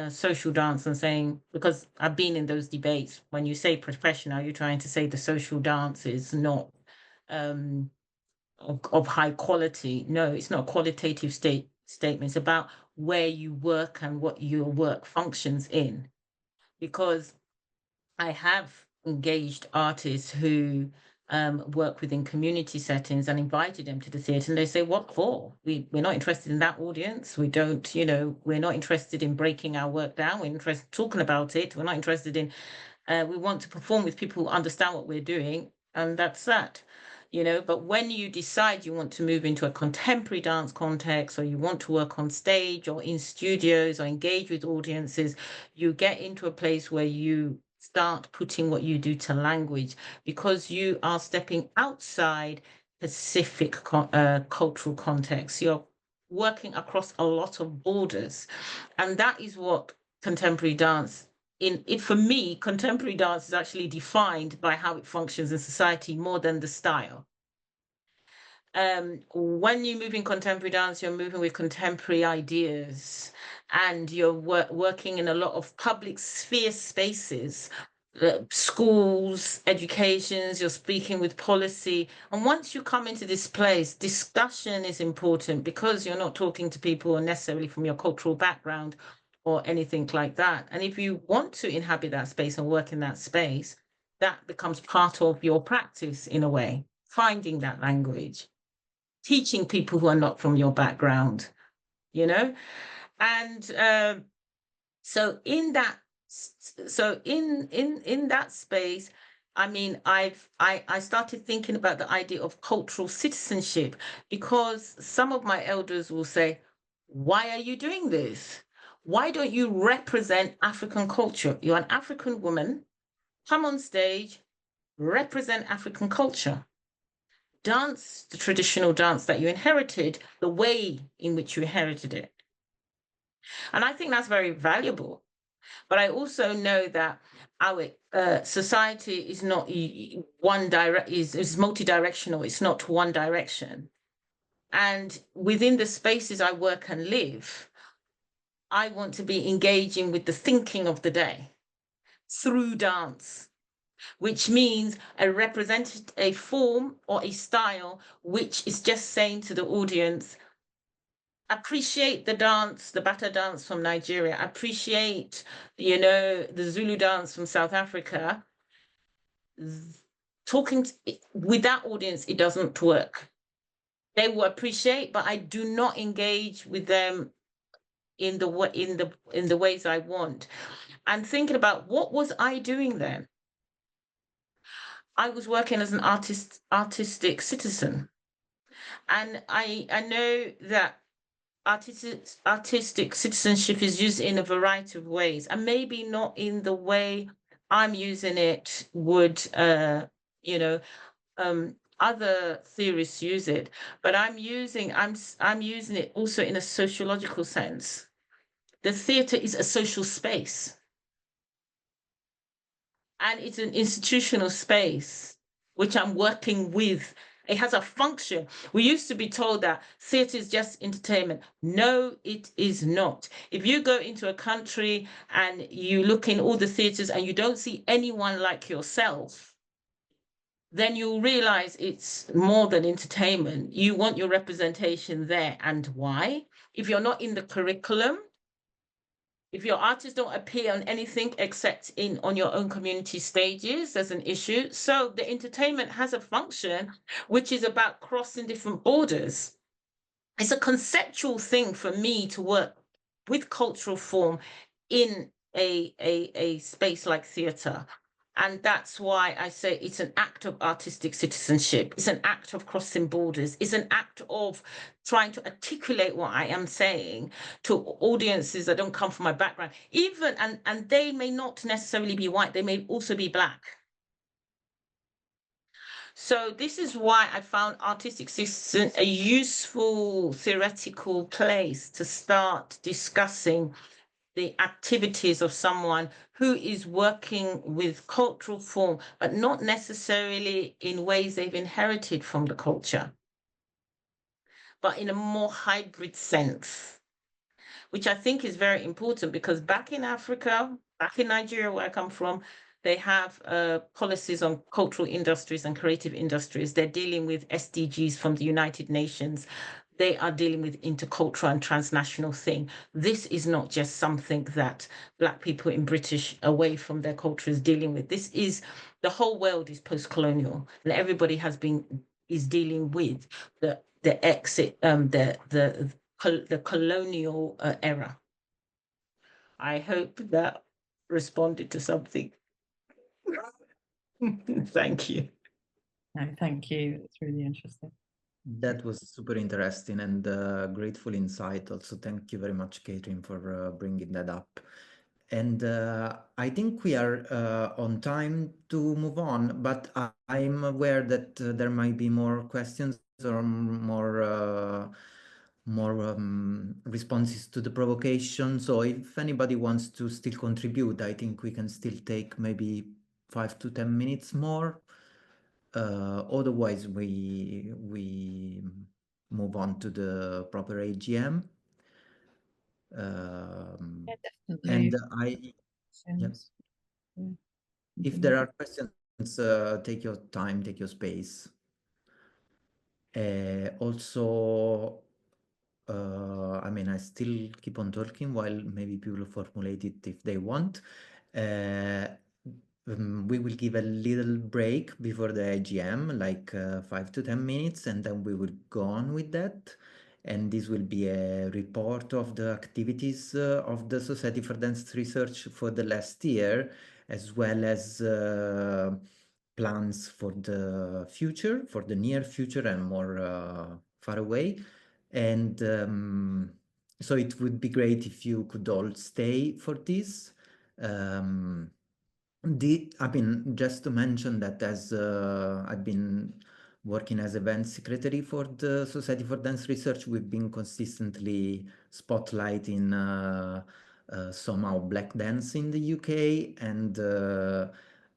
S2: social dance and saying, because I've been in those debates, when you say professional, you're trying to say the social dance is not of high quality. No, it's not a qualitative statement. It's about where you work and what your work functions in. Because I have engaged artists who work within community settings and invited them to the theatre, and they say, what for? We're not interested in that audience. We don't, we're not interested in breaking our work down. We're interested in talking about it. We're not interested in, we want to perform with people who understand what we're doing, and that's that. But when you decide you want to move into a contemporary dance context, or you want to work on stage or in studios or engage with audiences, you get into a place where you start putting what you do to language, because you are stepping outside specific cultural context. You're working across a lot of borders, and that is what contemporary dance for me, contemporary dance is actually defined by how it functions in society more than the style. When you move in contemporary dance, you're moving with contemporary ideas, and you're working in a lot of public sphere spaces, schools, educations, you're speaking with policy. And once you come into this place, discussion is important, because you're not talking to people necessarily from your cultural background or anything like that. And if you want to inhabit that space and work in that space, that becomes part of your practice in a way, finding that language, teaching people who are not from your background, and so in that space, I mean, I started thinking about the idea of cultural citizenship, because some of my elders will say, why are you doing this? Why don't you represent African culture? You're an African woman, come on stage, represent African culture. Dance the traditional dance that you inherited, the way in which you inherited it. And I think that's very valuable. But I also know that our society is not is multidirectional. It's not one direction. And within the spaces I work and live, I want to be engaging with the thinking of the day through dance, which means a form or a style which is just saying to the audience, appreciate the dance, the Bata dance from Nigeria, appreciate, the Zulu dance from South Africa. Talking with that audience, it doesn't work. They will appreciate, but I do not engage with them in the ways I want. And thinking about, what was I doing then? I was working as an artistic citizen. And I know that artistic citizenship is used in a variety of ways, and maybe not in the way I'm using it would, you know, other theorists use it, but I'm using it also in a sociological sense. The theatre is a social space, and it's an institutional space which I'm working with. It has a function. We used to be told that theatre is just entertainment. No, it is not. If you go into a country and you look in all the theatres and you don't see anyone like yourself, then you'll realize it's more than entertainment. You want your representation there. And why? If you're not in the curriculum, if your artists don't appear on anything except on your own community stages, there's an issue. So the entertainment has a function which is about crossing different borders. It's a conceptual thing for me to work with cultural form in a space like theatre. And that's why I say it's an act of artistic citizenship. It's an act of crossing borders. It's an act of trying to articulate what I am saying to audiences that don't come from my background. Even, and they may not necessarily be white, they may also be Black. So this is why I found artistic citizen a useful theoretical place to start discussing the activities of someone who is working with cultural form, but not necessarily in ways they've inherited from the culture, but in a more hybrid sense, which I think is very important, because back in Africa, back in Nigeria, where I come from, they have policies on cultural industries and creative industries. They're dealing with SDGs from the United Nations. They are dealing with intercultural and transnational thing. This is not just something that Black people in British away from their culture is dealing with. This is, the whole world is post-colonial, and everybody is dealing with the exit, the colonial era. I hope that responded to something. Thank you.
S3: No, thank you. It's really interesting.
S1: That was super interesting and grateful insight. Also, thank you very much, Catherine, for bringing that up. And I think we are on time to move on, but I'm aware that there might be more questions or more responses to the provocation. So if anybody wants to still contribute, I think we can still take maybe 5 to 10 minutes more. Otherwise, we move on to the proper AGM.
S3: Yeah, definitely.
S1: And
S3: Questions.
S1: if there are questions, take your time, take your space. Also, I mean, I still keep on talking while maybe people formulate it if they want. We will give a little break before the AGM, like 5 to 10 minutes, and then we will go on with that. And this will be a report of the activities of the Society for Dance Research for the last year, as well as plans for the future, for the near future and more far away. And so it would be great if you could all stay for this. I mean, just to mention that as I've been working as event secretary for the Society for Dance Research, we've been consistently spotlighting somehow Black dance in the UK, and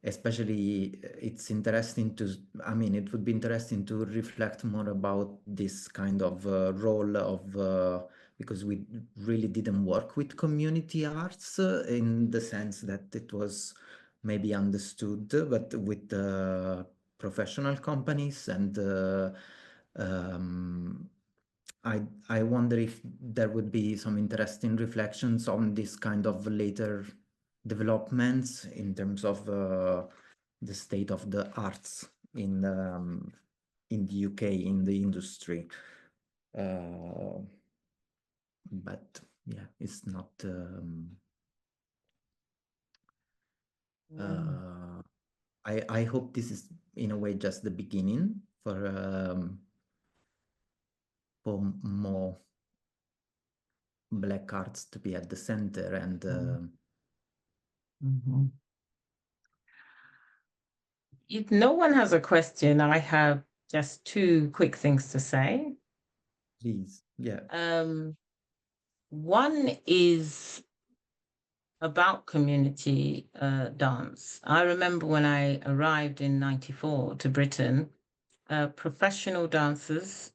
S1: especially it's interesting to, I mean, it would be interesting to reflect more about this kind of role of, because we really didn't work with community arts in the sense that it was maybe understood, but with professional companies. And I wonder if there would be some interesting reflections on this kind of later developments in terms of the state of the arts in the UK, in the industry. But yeah, it's not I hope this is in a way just the beginning for more Black arts to be at the center. And
S2: if no one has a question, I have just two quick things to say.
S1: please, yeah.
S2: One is about community dance. I remember when I arrived in '94 to Britain, professional dancers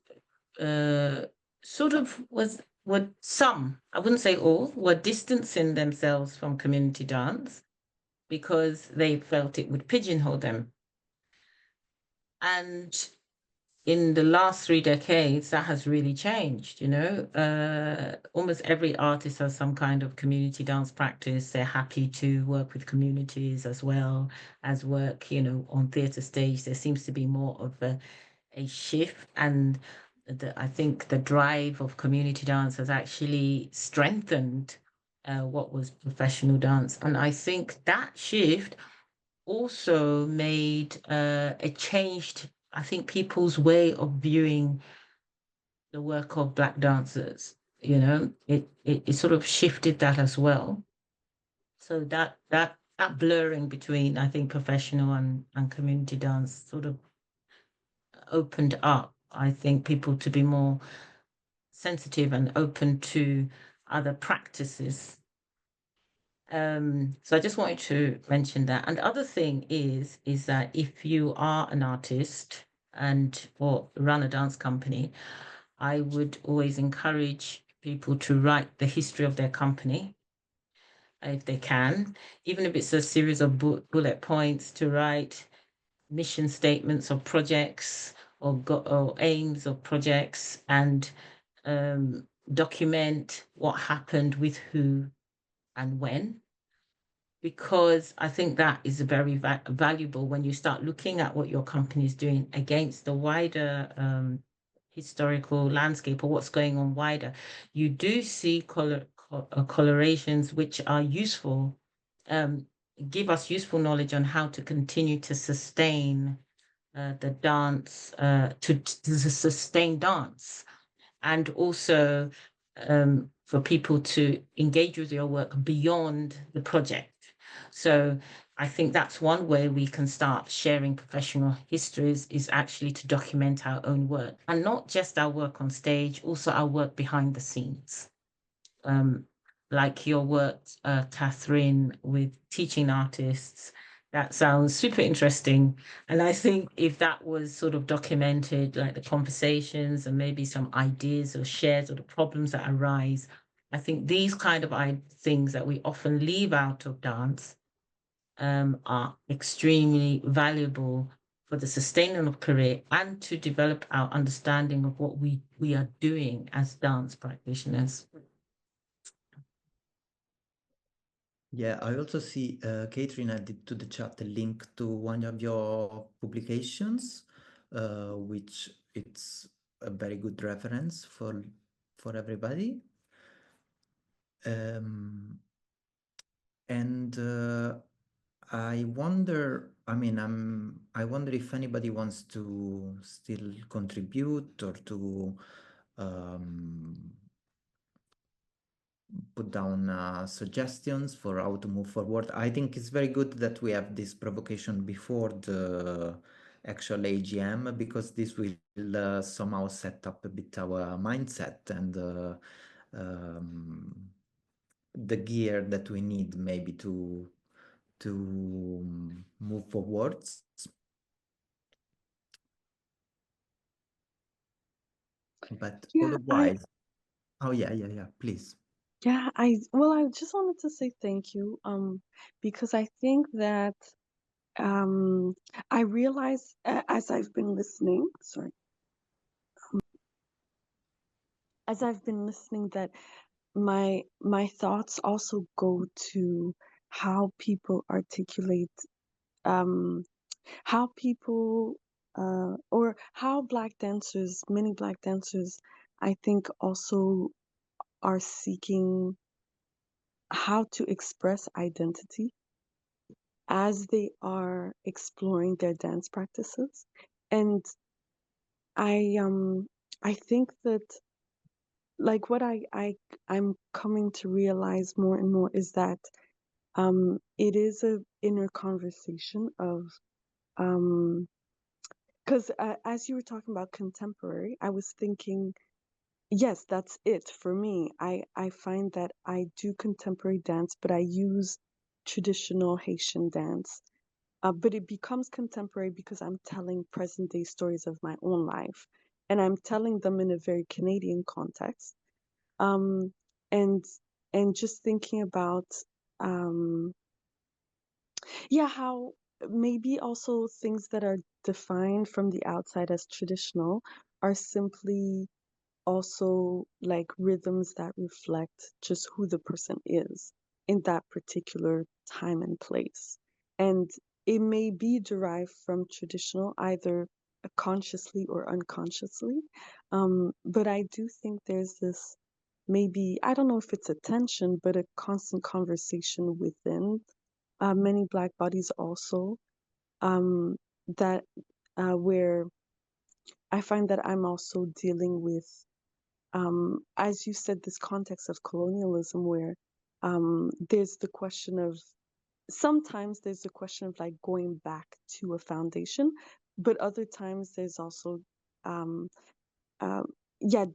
S2: sort of were some, I wouldn't say all, were distancing themselves from community dance because they felt it would pigeonhole them. And in the last 3 decades, that has really changed, you know. Almost every artist has some kind of community dance practice. They're happy to work with communities as well as work, you know, on theatre stage. There seems to be more of a shift, and I think the drive of community dance has actually strengthened what was professional dance. And I think that shift also made it changed, I think, people's way of viewing the work of Black dancers. You know, it sort of shifted that as well. So that blurring between, I think, professional and community dance sort of opened up, I think, people to be more sensitive and open to other practices. So I just wanted to mention that. And the other thing is that if you are an artist or run a dance company, I would always encourage people to write the history of their company, if they can, even if it's a series of bullet points, to write mission statements of projects or aims of projects, and document what happened with who and when, because I think that is very valuable when you start looking at what your company is doing against the wider historical landscape or what's going on wider. You do see colorations which are useful, give us useful knowledge on how to continue to sustain the dance, to sustain dance, and also for people to engage with your work beyond the project. So I think that's one way we can start sharing professional histories, is actually to document our own work, and not just our work on stage, also our work behind the scenes. Like your work, Catherine, with teaching artists. That sounds super interesting. And I think if that was sort of documented, like the conversations and maybe some ideas or shares or the problems that arise, I think these kind of things that we often leave out of dance are extremely valuable for the sustaining of career and to develop our understanding of what we are doing as dance practitioners.
S1: Yeah, I also see Catherine added to the chat a link to one of your publications, which it's a very good reference for everybody. And I wonder, I mean, I wonder if anybody wants to still contribute or to put down suggestions for how to move forward. I think it's very good that we have this provocation before the actual AGM, because this will somehow set up a bit our mindset and the gear that we need maybe to move forwards. But
S4: Yeah,
S1: otherwise, oh yeah, please.
S4: Yeah, I just wanted to say thank you, because I think that I realize as I've been listening, as I've been listening, that my thoughts also go to how people articulate, how people or how Black dancers, many Black dancers, I think also are seeking how to express identity. as they are exploring their dance practices. And I think that, like, what I'm coming to realize more and more is that it is a inner conversation of because as you were talking about contemporary, I was thinking, yes, that's it for me. I find that I do contemporary dance, but I use traditional Haitian dance. But it becomes contemporary because I'm telling present day stories of my own life, and I'm telling them in a very Canadian context. Um, and just thinking about yeah, how maybe also things that are defined from the outside as traditional are simply also like rhythms that reflect just who the person is in that particular time and place. And it may be derived from traditional, either consciously or unconsciously. But I do think there's this, maybe, I don't know if it's a tension, but a constant conversation within many Black bodies also, that where I find that I'm also dealing with, as you said, this context of colonialism where there's the question of, sometimes there's the question of like going back to a foundation, but other times there's also, um, uh, yeah,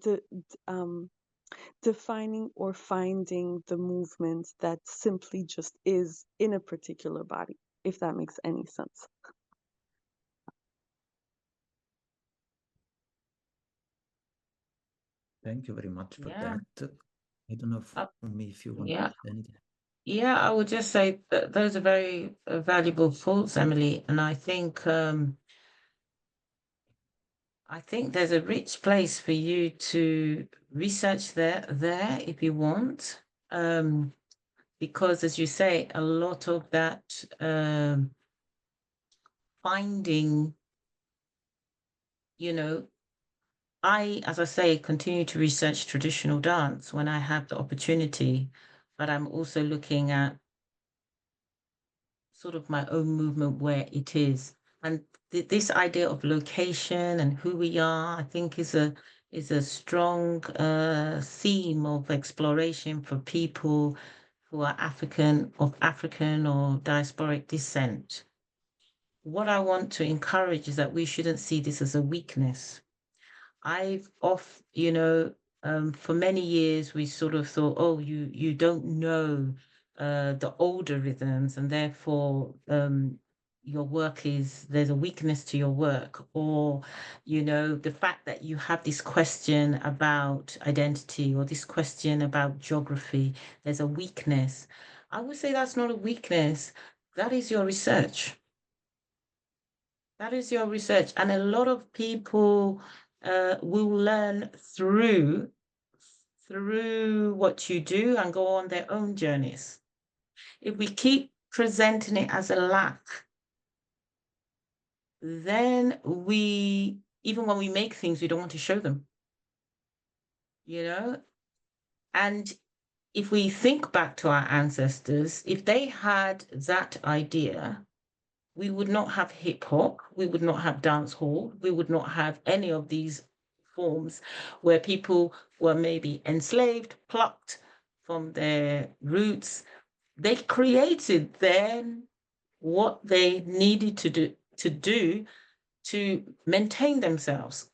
S4: defining or finding the movement that simply just is in a particular body, if that makes any sense.
S1: Thank you very much for
S2: Yeah.
S1: that. I don't know Funmi, if you want
S2: Yeah.
S1: to say anything.
S2: Yeah, I would just say that those are very valuable thoughts, Emily. And I think there's a rich place for you to research there if you want. Because as you say, a lot of that finding, you know, as I say, continue to research traditional dance when I have the opportunity, but I'm also looking at sort of my own movement where it is. And this idea of location and who we are, I think is a strong theme of exploration for people who are African or diasporic descent. What I want to encourage is that we shouldn't see this as a weakness. For many years, we sort of thought, oh, you don't know the older rhythms, and therefore your work there's a weakness to your work, or, the fact that you have this question about identity or this question about geography, there's a weakness. I would say that's not a weakness. That is your research. That is your research. And a lot of people will learn through what you do and go on their own journeys. If we keep presenting it as a lack, then even when we make things, we don't want to show them. And if we think back to our ancestors, if they had that idea, we would not have hip hop, we would not have dance hall, we would not have any of these forms where people were maybe enslaved, plucked from their roots. They created then what they needed to do to maintain themselves.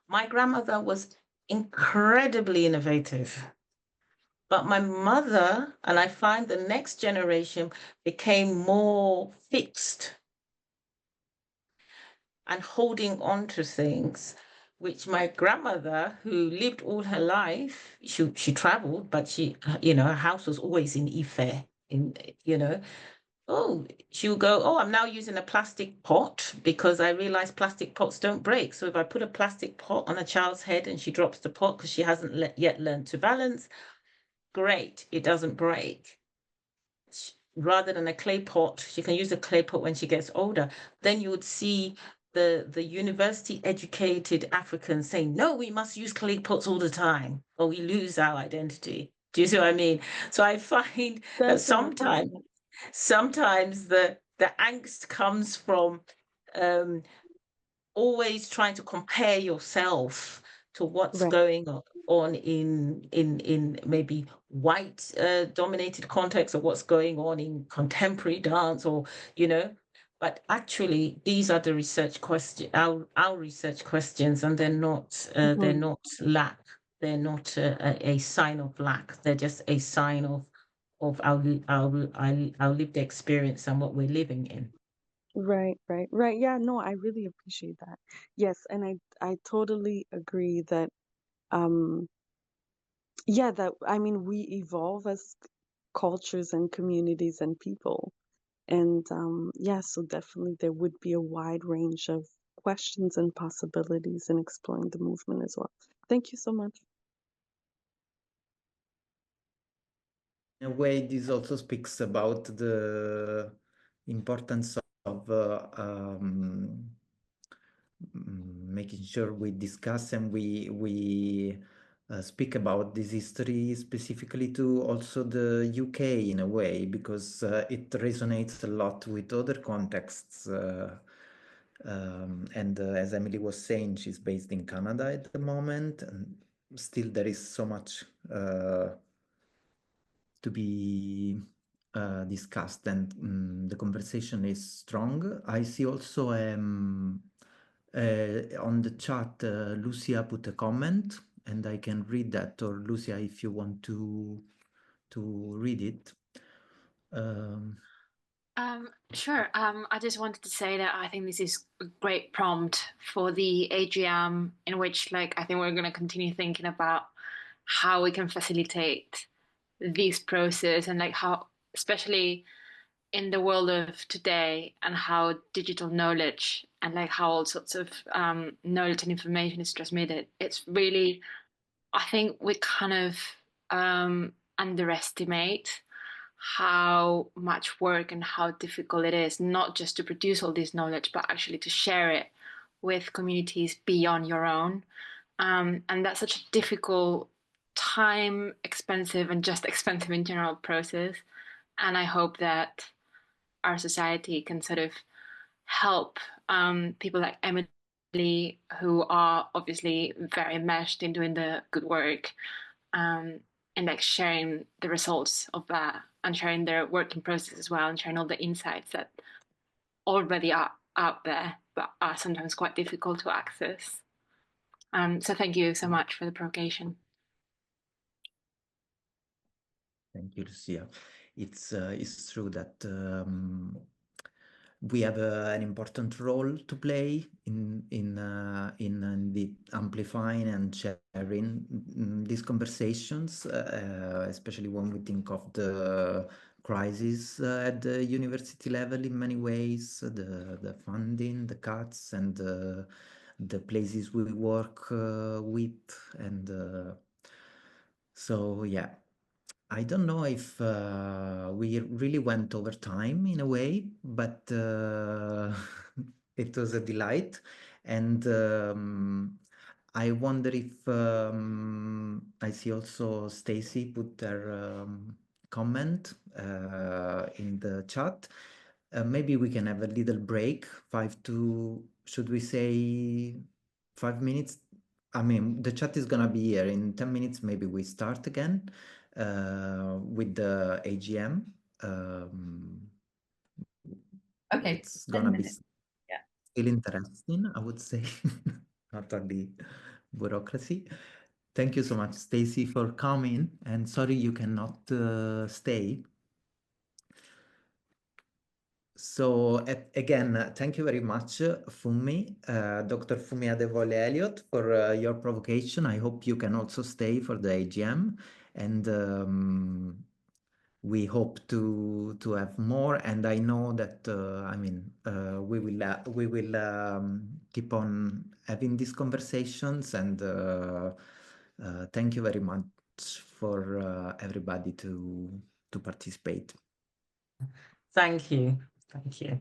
S2: My grandmother was incredibly innovative. But my mother, and I find the next generation, became more fixed and holding on to things, which my grandmother, who lived all her life, she traveled, but her house was always in Ife, she would go, oh, I'm now using a plastic pot because I realize plastic pots don't break. So if I put a plastic pot on a child's head and she drops the pot because she hasn't yet learned to balance, great, it doesn't break. Rather than a clay pot, she can use a clay pot when she gets older. Then you would see the university educated Africans saying, no, we must use clay pots all the time or we lose our identity. Do you see what I mean? So I find that sometimes sometimes the angst comes from always trying to compare yourself to what's
S4: Right.
S2: going on in maybe white dominated context, or what's going on in contemporary dance, or but actually these are the research question, our research questions, and they're not lack, they're not a sign of lack, they're just a sign of our lived experience and what we're living in.
S4: Right. Yeah, no, I really appreciate that. Yes, and I totally agree that yeah, that I mean we evolve as cultures and communities and people. And yeah, so definitely there would be a wide range of questions and possibilities in exploring the movement as well. Thank you so much.
S1: In a way, this also speaks about the importance of making sure we discuss and we speak about this history specifically to also the UK in a way, because it resonates a lot with other contexts. And as Emily was saying, she's based in Canada at the moment, and still there is so much to be discussed, and the conversation is strong. I see also on the chat, Lucia put a comment, and I can read that, or Lucia, if you want to read it.
S6: Sure. I just wanted to say that I think this is a great prompt for the AGM, in which, like, I think we're going to continue thinking about how we can facilitate this process, and like how, especially in the world of today, and how digital knowledge and like how all sorts of knowledge and information is transmitted. It's really, I think we kind of underestimate how much work and how difficult it is, not just to produce all this knowledge, but actually to share it with communities beyond your own. And that's such a difficult, time expensive, and just expensive in general process. And I hope that our society can sort of help people like Emily, who are obviously very enmeshed in doing the good work, and like sharing the results of that, and sharing their working process as well, and sharing all the insights that already are out there, but are sometimes quite difficult to access. So thank you so much for the provocation.
S1: Thank you, Lucia. It's true that we have an important role to play in the amplifying and sharing these conversations, especially when we think of the crisis at the university level in many ways, the funding, the cuts, and the places we work with, and so yeah. I don't know if we really went over time in a way, but it was a delight. And I wonder if I see also Stacy put her comment in the chat. Maybe we can have a little break, should we say 5 minutes? I mean, the chat is gonna be here in 10 minutes. Maybe we start again with the AGM.
S3: Okay.
S1: It's gonna be still interesting, I would say, not only bureaucracy. Thank you so much, Stacy, for coming, and sorry you cannot stay. So again, thank you very much, Funmi, Dr. Funmi Adewole Elliott, for your provocation. I hope you can also stay for the AGM, and we hope to have more. And I know that I mean we will keep on having these conversations. And thank you very much for everybody to participate.
S2: Thank you. Thank you.